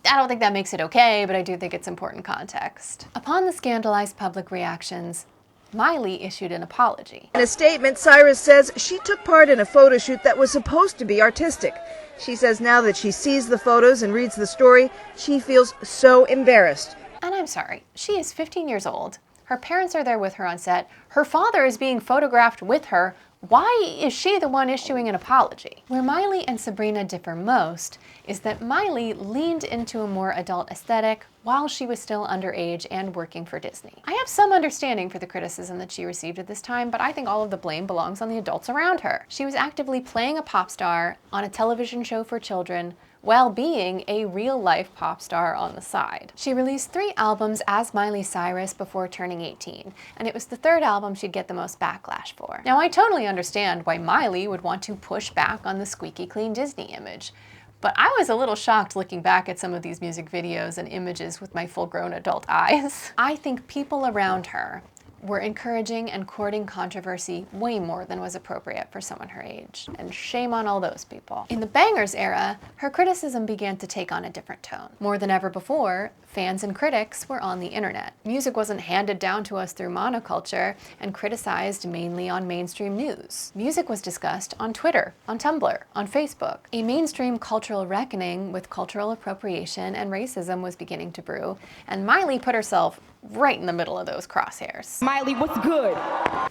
I don't think that makes it okay, but I do think it's important context. Upon the scandalized public reactions, Miley issued an apology. In a statement, Cyrus says she took part in a photo shoot that was supposed to be artistic. She says now that she sees the photos and reads the story, she feels so embarrassed. And I'm sorry, she is 15 years old. Her parents are there with her on set. Her father is being photographed with her. Why is she the one issuing an apology? Where Miley and Sabrina differ most is that Miley leaned into a more adult aesthetic while she was still underage and working for Disney. I have some understanding for the criticism that she received at this time, but I think all of the blame belongs on the adults around her. She was actively playing a pop star on a television show for children while being a real-life pop star on the side. She released 3 albums as Miley Cyrus before turning 18, and it was the 3rd album she'd get the most backlash for. Now, I totally understand why Miley would want to push back on the squeaky clean Disney image, but I was a little shocked looking back at some of these music videos and images with my full-grown adult eyes. I think people around her were encouraging and courting controversy way more than was appropriate for someone her age. And shame on all those people. In the Bangers era, her criticism began to take on a different tone. More than ever before, fans and critics were on the internet. Music wasn't handed down to us through monoculture and criticized mainly on mainstream news. Music was discussed on Twitter, on Tumblr, on Facebook. A mainstream cultural reckoning with cultural appropriation and racism was beginning to brew, and Miley put herself right in the middle of those crosshairs. Miley, what's good?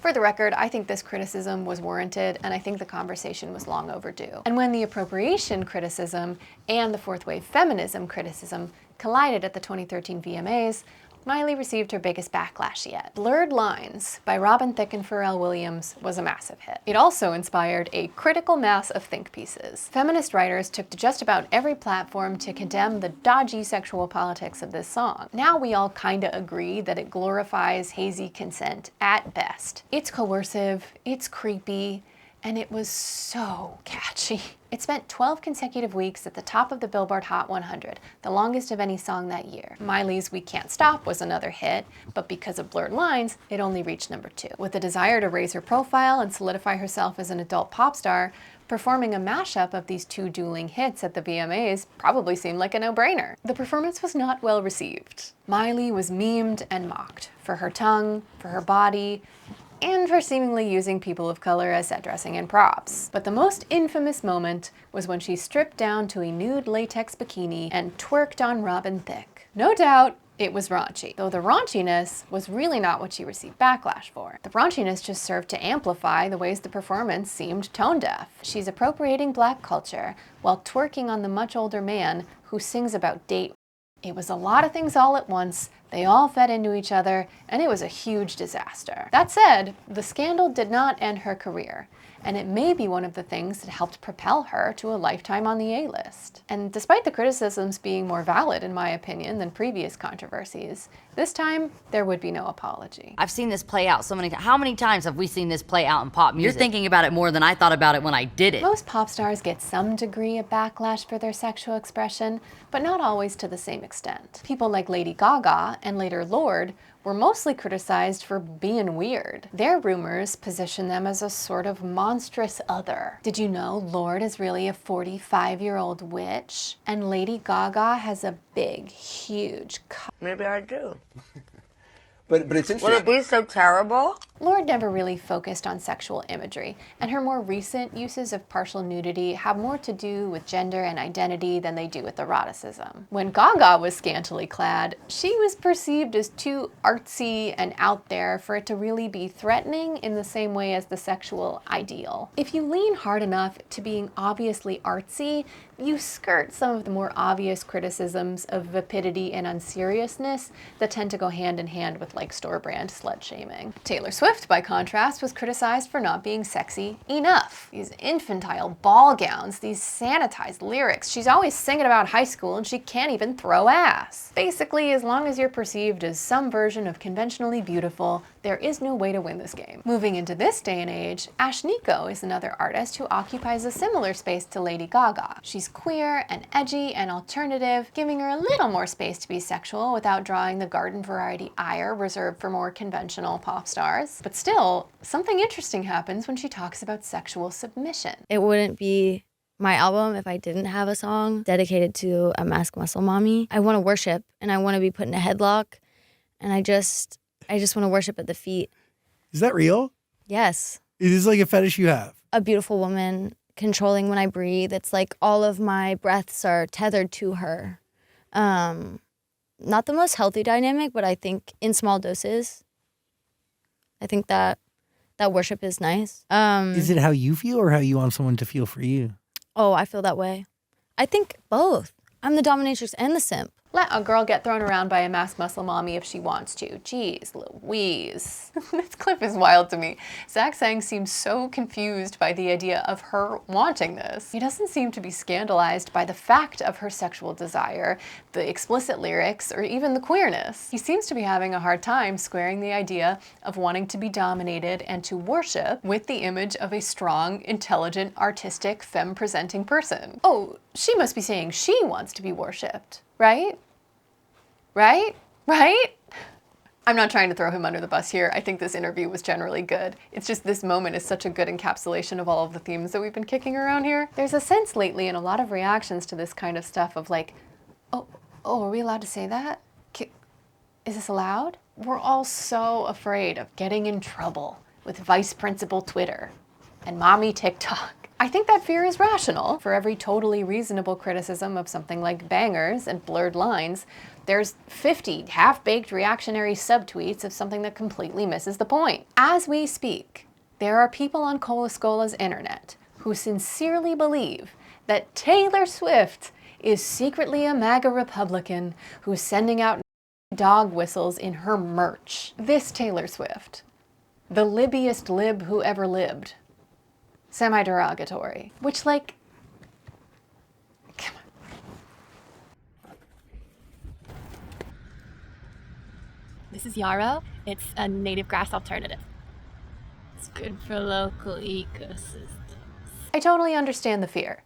For the record, I think this criticism was warranted, and I think the conversation was long overdue. And when the appropriation criticism and the fourth wave feminism criticism collided at the 2013 VMAs, Miley received her biggest backlash yet. Blurred Lines by Robin Thicke and Pharrell Williams was a massive hit. It also inspired a critical mass of think pieces. Feminist writers took to just about every platform to condemn the dodgy sexual politics of this song. Now we all kinda agree that it glorifies hazy consent at best. It's coercive, it's creepy, and it was so catchy. It spent 12 consecutive weeks at the top of the Billboard Hot 100, the longest of any song that year. Miley's We Can't Stop was another hit, but because of Blurred Lines, it only reached number 2. With a desire to raise her profile and solidify herself as an adult pop star, performing a mashup of these two dueling hits at the VMAs probably seemed like a no-brainer. The performance was not well received. Miley was memed and mocked for her tongue, for her body, and for seemingly using people of color as set dressing and props. But the most infamous moment was when she stripped down to a nude latex bikini and twerked on Robin Thicke. No doubt, it was raunchy, though the raunchiness was really not what she received backlash for. The raunchiness just served to amplify the ways the performance seemed tone deaf. She's appropriating black culture while twerking on the much older man who sings about date. It was a lot of things all at once, they all fed into each other, and it was a huge disaster. That said, the scandal did not end her career, and it may be one of the things that helped propel her to a lifetime on the A-list. And despite the criticisms being more valid, in my opinion, than previous controversies, this time, there would be no apology. I've seen this play out so many times. How many times have we seen this play out in pop music? You're thinking about it more than I thought about it when I did it. Most pop stars get some degree of backlash for their sexual expression, but not always to the same extent. People like Lady Gaga and later Lorde were mostly criticized for being weird. Their rumors position them as a sort of monstrous other. Did you know Lorde is really a 45-year-old witch? And Lady Gaga has a big, huge cock. Maybe I do. But it's interesting. Would it be so terrible? Lorde never really focused on sexual imagery, and her more recent uses of partial nudity have more to do with gender and identity than they do with eroticism. When Gaga was scantily clad, she was perceived as too artsy and out there for it to really be threatening in the same way as the sexual ideal. If you lean hard enough to being obviously artsy, you skirt some of the more obvious criticisms of vapidity and unseriousness that tend to go hand in hand with like store-brand slut-shaming. Taylor Swift, by contrast, was criticized for not being sexy enough. These infantile ball gowns, these sanitized lyrics. She's always singing about high school and she can't even throw ass. Basically, as long as you're perceived as some version of conventionally beautiful, there is no way to win this game. Moving into this day and age, Ashnikko is another artist who occupies a similar space to Lady Gaga. She's queer and edgy and alternative, giving her a little more space to be sexual without drawing the garden variety ire reserved for more conventional pop stars. But still, something interesting happens when she talks about sexual submission. It wouldn't be my album if I didn't have a song dedicated to a masked muscle mommy. I want to worship and I want to be put in a headlock, and I just want to worship at the feet. Is that real? Yes. It is like a fetish you have. A beautiful woman controlling when I breathe. It's like all of my breaths are tethered to her. Not the most healthy dynamic, but I think in small doses, I think that worship is nice. Is it how you feel or how you want someone to feel for you? Oh, I feel that way. I think both. I'm the dominatrix and the simp. Let a girl get thrown around by a masked muscle mommy if she wants to. Jeez Louise. This clip is wild to me. Zach Sang seems so confused by the idea of her wanting this. He doesn't seem to be scandalized by the fact of her sexual desire, the explicit lyrics, or even the queerness. He seems to be having a hard time squaring the idea of wanting to be dominated and to worship with the image of a strong, intelligent, artistic, femme-presenting person. Oh, she must be saying she wants to be worshipped. Right? Right? Right? I'm not trying to throw him under the bus here. I think this interview was generally good. It's just this moment is such a good encapsulation of all of the themes that we've been kicking around here. There's a sense lately in a lot of reactions to this kind of stuff of like, oh, are we allowed to say that? Is this allowed? We're all so afraid of getting in trouble with Vice Principal Twitter and Mommy TikTok. I think that fear is rational. For every totally reasonable criticism of something like Bangers and Blurred Lines, there's 50 half-baked reactionary subtweets of something that completely misses the point. As we speak, there are people on Colascola's internet who sincerely believe that Taylor Swift is secretly a MAGA Republican who's sending out dog whistles in her merch. This Taylor Swift. The libbiest lib who ever lived. Semi-derogatory. Which, like, come on. This is yarrow. It's a native grass alternative. It's good for local ecosystems. I totally understand the fear.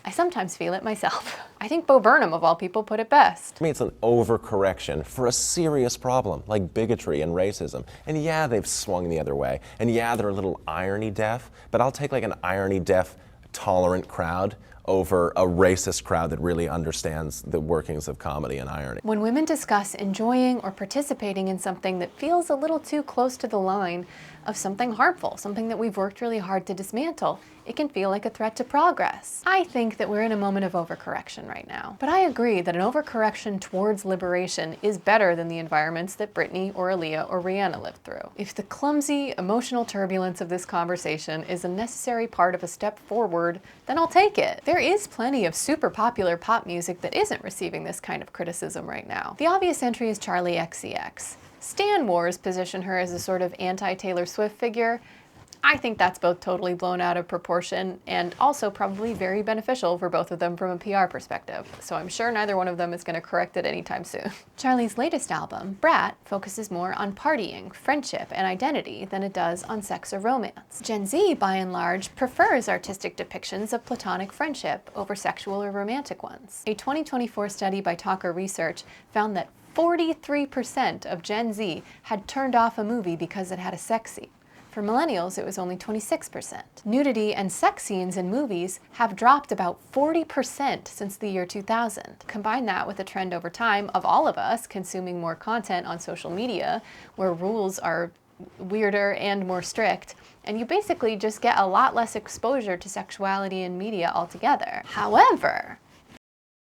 I sometimes feel it myself. I think Bo Burnham, of all people, put it best. I mean, it's an overcorrection for a serious problem like bigotry and racism. And yeah, they've swung the other way. And yeah, they're a little irony deaf, but I'll take like an irony deaf, tolerant crowd over a racist crowd that really understands the workings of comedy and irony. When women discuss enjoying or participating in something that feels a little too close to the line of something harmful, something that we've worked really hard to dismantle, it can feel like a threat to progress. I think that we're in a moment of overcorrection right now. But I agree that an overcorrection towards liberation is better than the environments that Britney or Aaliyah or Rihanna lived through. If the clumsy, emotional turbulence of this conversation is a necessary part of a step forward, then I'll take it. There is plenty of super popular pop music that isn't receiving this kind of criticism right now. The obvious entry is Charli XCX. Stan Wars position her as a sort of anti-Taylor Swift figure. I think that's both totally blown out of proportion and also probably very beneficial for both of them from a PR perspective, so I'm sure neither one of them is going to correct it anytime soon. Charli's latest album, Brat, focuses more on partying, friendship, and identity than it does on sex or romance. Gen Z, by and large, prefers artistic depictions of platonic friendship over sexual or romantic ones. A 2024 study by Talker Research found that 43% of Gen Z had turned off a movie because it had a sex scene. For millennials, it was only 26%. Nudity and sex scenes in movies have dropped about 40% since the year 2000. Combine that with the trend over time of all of us consuming more content on social media, where rules are weirder and more strict, and you basically just get a lot less exposure to sexuality in media altogether. However,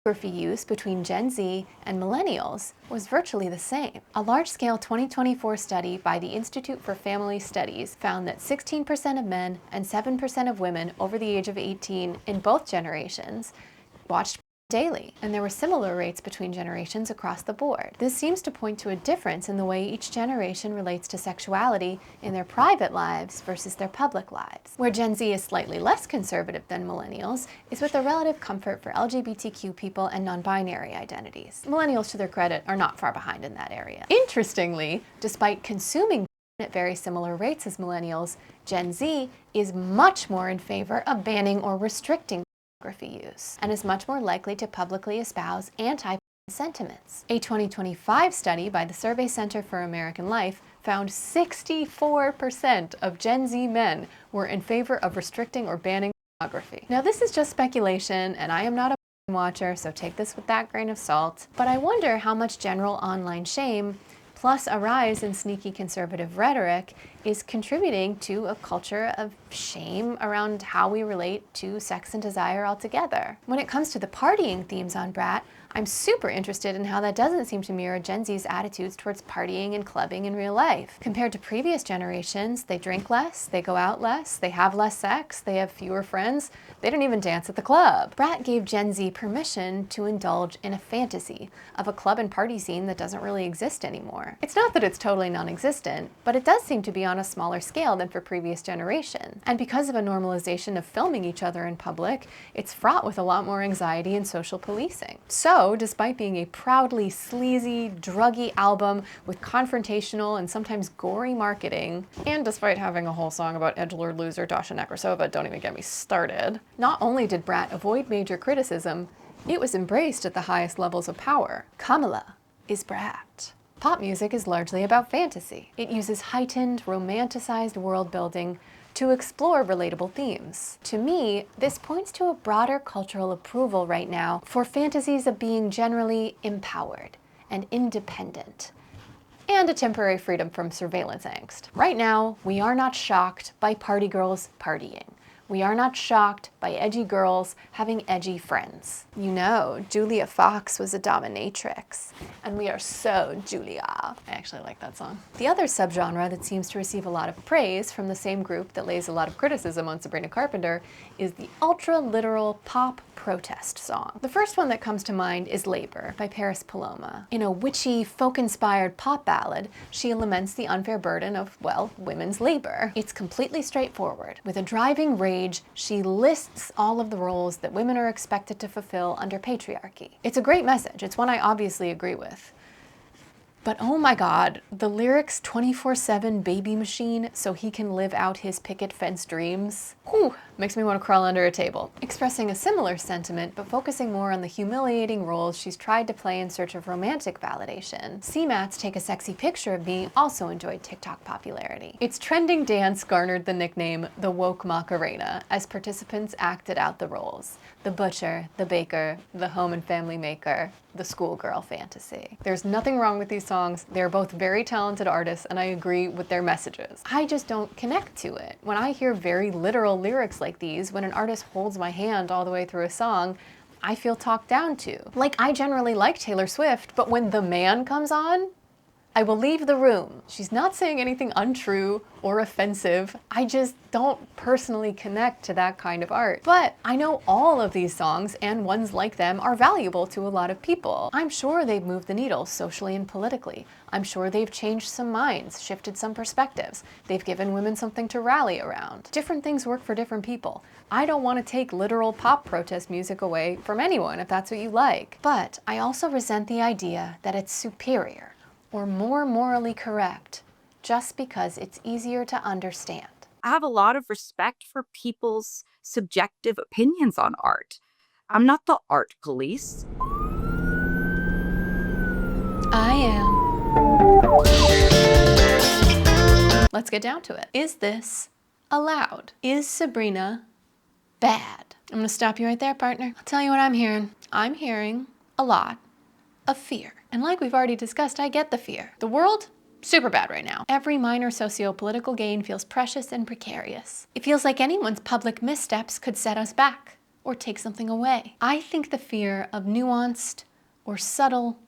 photography use between Gen Z and millennials was virtually the same. A large-scale 2024 study by the Institute for Family Studies found that 16% of men and 7% of women over the age of 18 in both generations watched daily, and there were similar rates between generations across the board. This seems to point to a difference in the way each generation relates to sexuality in their private lives versus their public lives. Where Gen Z is slightly less conservative than millennials is with the relative comfort for LGBTQ people and non-binary identities. Millennials, to their credit, are not far behind in that area. Interestingly, despite consuming at very similar rates as millennials, Gen Z is much more in favor of banning or restricting pornography use, and is much more likely to publicly espouse anti-sentiments. A 2025 study by the Survey Center for American Life found 64% of Gen Z men were in favor of restricting or banning pornography. Now, this is just speculation, and I am not a watcher, so take this with that grain of salt, but I wonder how much general online shame plus a rise in sneaky conservative rhetoric is contributing to a culture of shame around how we relate to sex and desire altogether. When it comes to the partying themes on Brat, I'm super interested in how that doesn't seem to mirror Gen Z's attitudes towards partying and clubbing in real life. Compared to previous generations, they drink less, they go out less, they have less sex, they have fewer friends, they don't even dance at the club. Brat gave Gen Z permission to indulge in a fantasy of a club and party scene that doesn't really exist anymore. It's not that it's totally non-existent, but it does seem to be on a smaller scale than for previous generations. And because of a normalization of filming each other in public, it's fraught with a lot more anxiety and social policing. So, despite being a proudly sleazy, druggy album with confrontational and sometimes gory marketing, and despite having a whole song about edgelord loser Dasha Nekrasova, don't even get me started, not only did Brat avoid major criticism, it was embraced at the highest levels of power. Kamala is Brat. Pop music is largely about fantasy. It uses heightened, romanticized world building to explore relatable themes. To me, this points to a broader cultural approval right now for fantasies of being generally empowered and independent, and a temporary freedom from surveillance angst. Right now, we are not shocked by party girls partying. We are not shocked by edgy girls having edgy friends. You know, Julia Fox was a dominatrix, and we are so Julia. I actually like that song. The other subgenre that seems to receive a lot of praise from the same group that lays a lot of criticism on Sabrina Carpenter is the ultra-literal pop protest song. The first one that comes to mind is Labor by Paris Paloma. In a witchy, folk-inspired pop ballad, she laments the unfair burden of, well, women's labor. It's completely straightforward. With a driving rage, she lists all of the roles that women are expected to fulfill under patriarchy. It's a great message. It's one I obviously agree with. But oh my God, the lyrics 24/7 baby machine so he can live out his picket fence dreams. Whew, makes me want to crawl under a table. Expressing a similar sentiment, but focusing more on the humiliating roles she's tried to play in search of romantic validation. CMAT's Take a Sexy Picture of Me also enjoyed TikTok popularity. Its trending dance garnered the nickname the Woke Macarena as participants acted out the roles. The butcher, the baker, the home and family maker, the schoolgirl fantasy. There's nothing wrong with these songs. They're both very talented artists and I agree with their messages. I just don't connect to it. When I hear very literal lyrics like these, when an artist holds my hand all the way through a song, I feel talked down to. Like, I generally like Taylor Swift, but when The Man comes on, I will leave the room. She's not saying anything untrue or offensive. I just don't personally connect to that kind of art. But I know all of these songs and ones like them are valuable to a lot of people. I'm sure they've moved the needle socially and politically. I'm sure they've changed some minds, shifted some perspectives. They've given women something to rally around. Different things work for different people. I don't want to take literal pop protest music away from anyone if that's what you like. But I also resent the idea that it's superior or more morally correct just because it's easier to understand. I have a lot of respect for people's subjective opinions on art. I'm not the art police. I am. Let's get down to it. Is this allowed? Is Sabrina bad? I'm gonna stop you right there, partner. I'll tell you what I'm hearing. I'm hearing a lot of fear. And like we've already discussed, I get the fear. The world, super bad right now. Every minor socio-political gain feels precious and precarious. It feels like anyone's public missteps could set us back or take something away. I think the fear of nuanced or subtle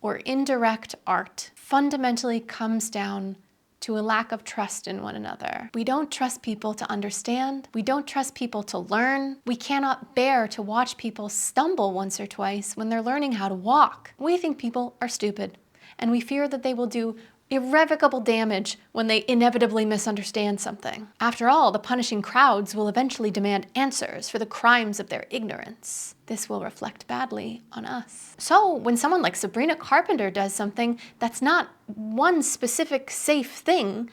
or indirect art fundamentally comes down to a lack of trust in one another. We don't trust people to understand. We don't trust people to learn. We cannot bear to watch people stumble once or twice when they're learning how to walk. We think people are stupid, and we fear that they will do irrevocable damage when they inevitably misunderstand something. After all, the punishing crowds will eventually demand answers for the crimes of their ignorance. This will reflect badly on us. So when someone like Sabrina Carpenter does something that's not one specific safe thing,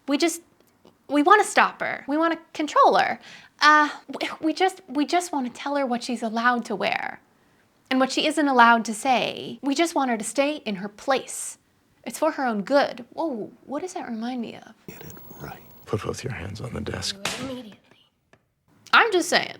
we want to stop her. We want to control her. We just want to tell her what she's allowed to wear and what she isn't allowed to say. We just want her to stay in her place. It's for her own good. Whoa, what does that remind me of? Get it right. Put both your hands on the desk. Immediately. I'm just saying.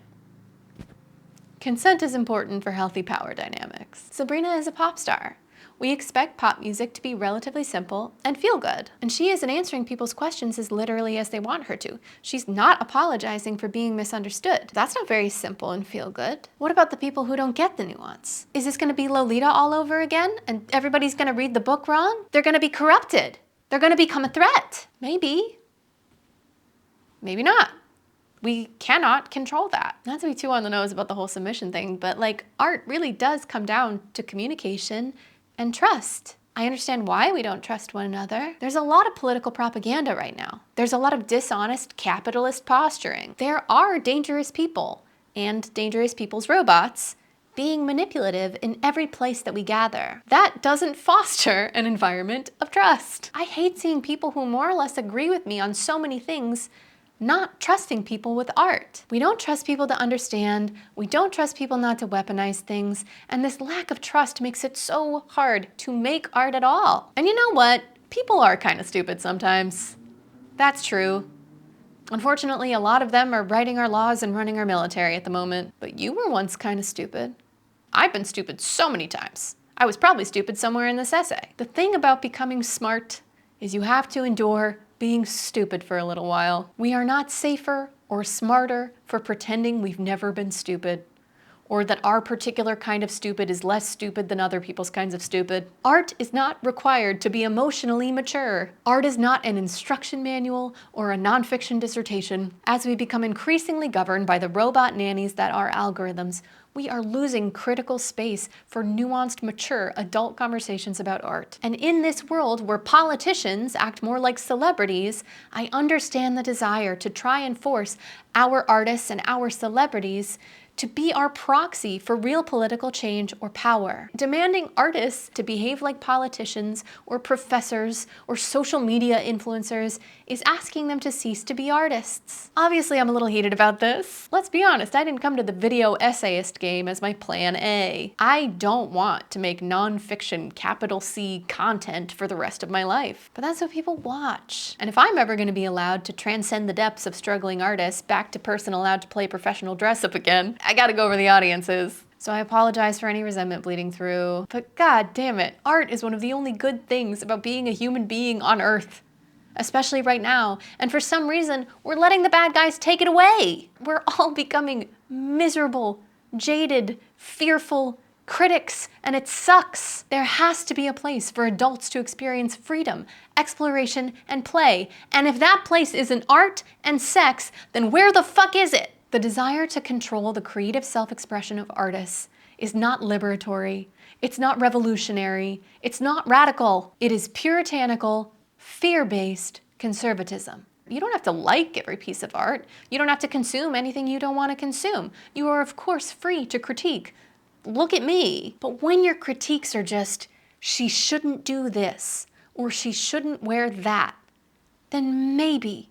Consent is important for healthy power dynamics. Sabrina is a pop star. We expect pop music to be relatively simple and feel good. And she isn't answering people's questions as literally as they want her to. She's not apologizing for being misunderstood. That's not very simple and feel good. What about the people who don't get the nuance? Is this gonna be Lolita all over again? And everybody's gonna read the book wrong? They're gonna be corrupted. They're gonna become a threat. Maybe. Maybe not. We cannot control that. Not to be too on the nose about the whole submission thing, but like, art really does come down to communication and trust. I understand why we don't trust one another. There's a lot of political propaganda right now. There's a lot of dishonest capitalist posturing. There are dangerous people and dangerous people's robots being manipulative in every place that we gather. That doesn't foster an environment of trust. I hate seeing people who more or less agree with me on so many things not trusting people with art. We don't trust people to understand, we don't trust people not to weaponize things, and this lack of trust makes it so hard to make art at all. And you know what? People are kind of stupid sometimes. That's true. Unfortunately, a lot of them are writing our laws and running our military at the moment. But you were once kind of stupid. I've been stupid so many times. I was probably stupid somewhere in this essay. The thing about becoming smart is you have to endure being stupid for a little while. We are not safer or smarter for pretending we've never been stupid, or that our particular kind of stupid is less stupid than other people's kinds of stupid. Art is not required to be emotionally mature. Art is not an instruction manual or a nonfiction dissertation. As we become increasingly governed by the robot nannies that are algorithms, we are losing critical space for nuanced, mature adult conversations about art. And in this world where politicians act more like celebrities, I understand the desire to try and force our artists and our celebrities to be our proxy for real political change or power. Demanding artists to behave like politicians or professors or social media influencers is asking them to cease to be artists. Obviously, I'm a little heated about this. Let's be honest, I didn't come to the video essayist game as my plan A. I don't want to make nonfiction capital C content for the rest of my life, but that's what people watch. And if I'm ever gonna be allowed to transcend the depths of struggling artists back to person allowed to play professional dress up again, I gotta go where the audience is. So I apologize for any resentment bleeding through, but god damn it, art is one of the only good things about being a human being on Earth. Especially right now, and for some reason, we're letting the bad guys take it away. We're all becoming miserable, jaded, fearful critics, and it sucks. There has to be a place for adults to experience freedom, exploration, and play, and if that place isn't art and sex, then where the fuck is it? The desire to control the creative self-expression of artists is not liberatory, it's not revolutionary, it's not radical. It is puritanical, fear-based conservatism. You don't have to like every piece of art. You don't have to consume anything you don't want to consume. You are, of course, free to critique. Look at me. But when your critiques are just, she shouldn't do this, or she shouldn't wear that, then maybe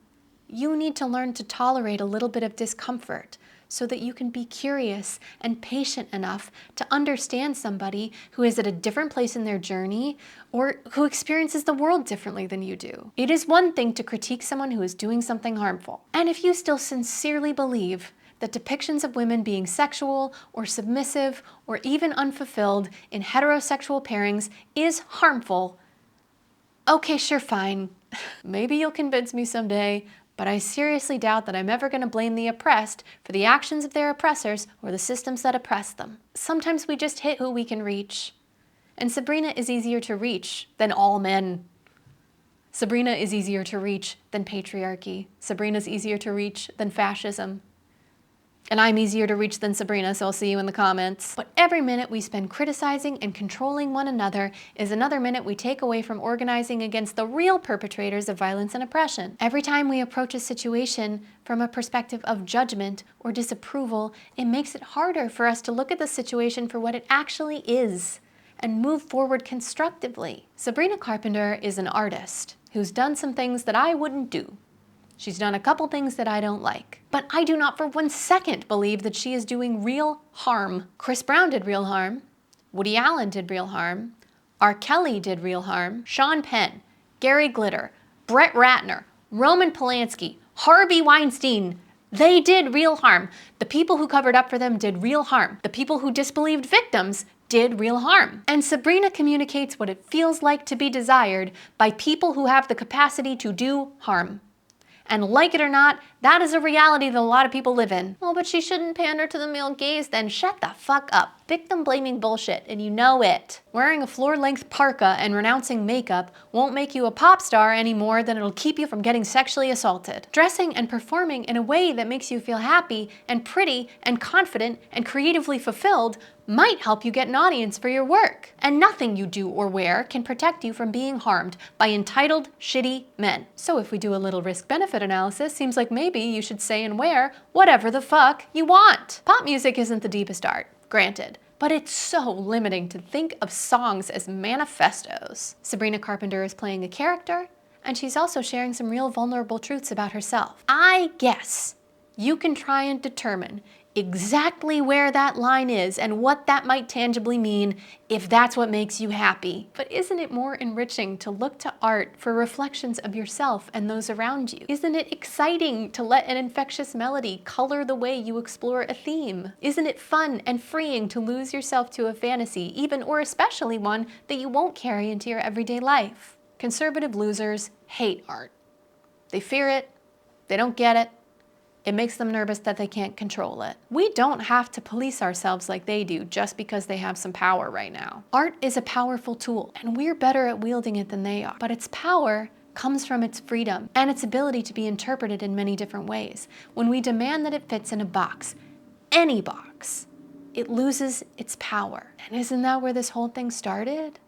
you need to learn to tolerate a little bit of discomfort so that you can be curious and patient enough to understand somebody who is at a different place in their journey or who experiences the world differently than you do. It is one thing to critique someone who is doing something harmful. And if you still sincerely believe that depictions of women being sexual or submissive or even unfulfilled in heterosexual pairings is harmful, okay, sure, fine. Maybe you'll convince me someday, but I seriously doubt that I'm ever going to blame the oppressed for the actions of their oppressors or the systems that oppress them. Sometimes we just hit who we can reach. And Sabrina is easier to reach than all men. Sabrina is easier to reach than patriarchy. Sabrina's easier to reach than fascism. And I'm easier to reach than Sabrina, so I'll see you in the comments. But every minute we spend criticizing and controlling one another is another minute we take away from organizing against the real perpetrators of violence and oppression. Every time we approach a situation from a perspective of judgment or disapproval, it makes it harder for us to look at the situation for what it actually is and move forward constructively. Sabrina Carpenter is an artist who's done some things that I wouldn't do. She's done a couple things that I don't like. But I do not for 1 second believe that she is doing real harm. Chris Brown did real harm. Woody Allen did real harm. R. Kelly did real harm. Sean Penn, Gary Glitter, Brett Ratner, Roman Polanski, Harvey Weinstein, they did real harm. The people who covered up for them did real harm. The people who disbelieved victims did real harm. And Sabrina communicates what it feels like to be desired by people who have the capacity to do harm. And like it or not, that is a reality that a lot of people live in. Oh, but she shouldn't pander to the male gaze, then shut the fuck up. Victim blaming bullshit, and you know it. Wearing a floor-length parka and renouncing makeup won't make you a pop star any more than it'll keep you from getting sexually assaulted. Dressing and performing in a way that makes you feel happy and pretty and confident and creatively fulfilled might help you get an audience for your work. And nothing you do or wear can protect you from being harmed by entitled, shitty men. So if we do a little risk-benefit analysis, seems like maybe you should say and wear whatever the fuck you want. Pop music isn't the deepest art, granted, but it's so limiting to think of songs as manifestos. Sabrina Carpenter is playing a character, and she's also sharing some real vulnerable truths about herself. I guess you can try and determine exactly where that line is and what that might tangibly mean if that's what makes you happy. But isn't it more enriching to look to art for reflections of yourself and those around you? Isn't it exciting to let an infectious melody color the way you explore a theme? Isn't it fun and freeing to lose yourself to a fantasy, even or especially one that you won't carry into your everyday life? Conservative losers hate art. They fear it, they don't get it, It makes them nervous that they can't control it. We don't have to police ourselves like they do just because they have some power right now. Art is a powerful tool, and we're better at wielding it than they are. But its power comes from its freedom and its ability to be interpreted in many different ways. When we demand that it fits in a box, any box, it loses its power. And isn't that where this whole thing started?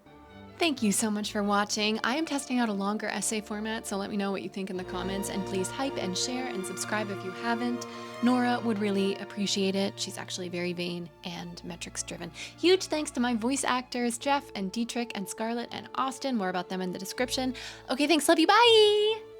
Thank you so much for watching. I am testing out a longer essay format, so let me know what you think in the comments, and please hype and share and subscribe if you haven't. Nora would really appreciate it. She's actually very vain and metrics driven. Huge thanks to my voice actors, Jeff and Dietrich and Scarlett and Austin. More about them in the description. Okay, thanks, love you, bye!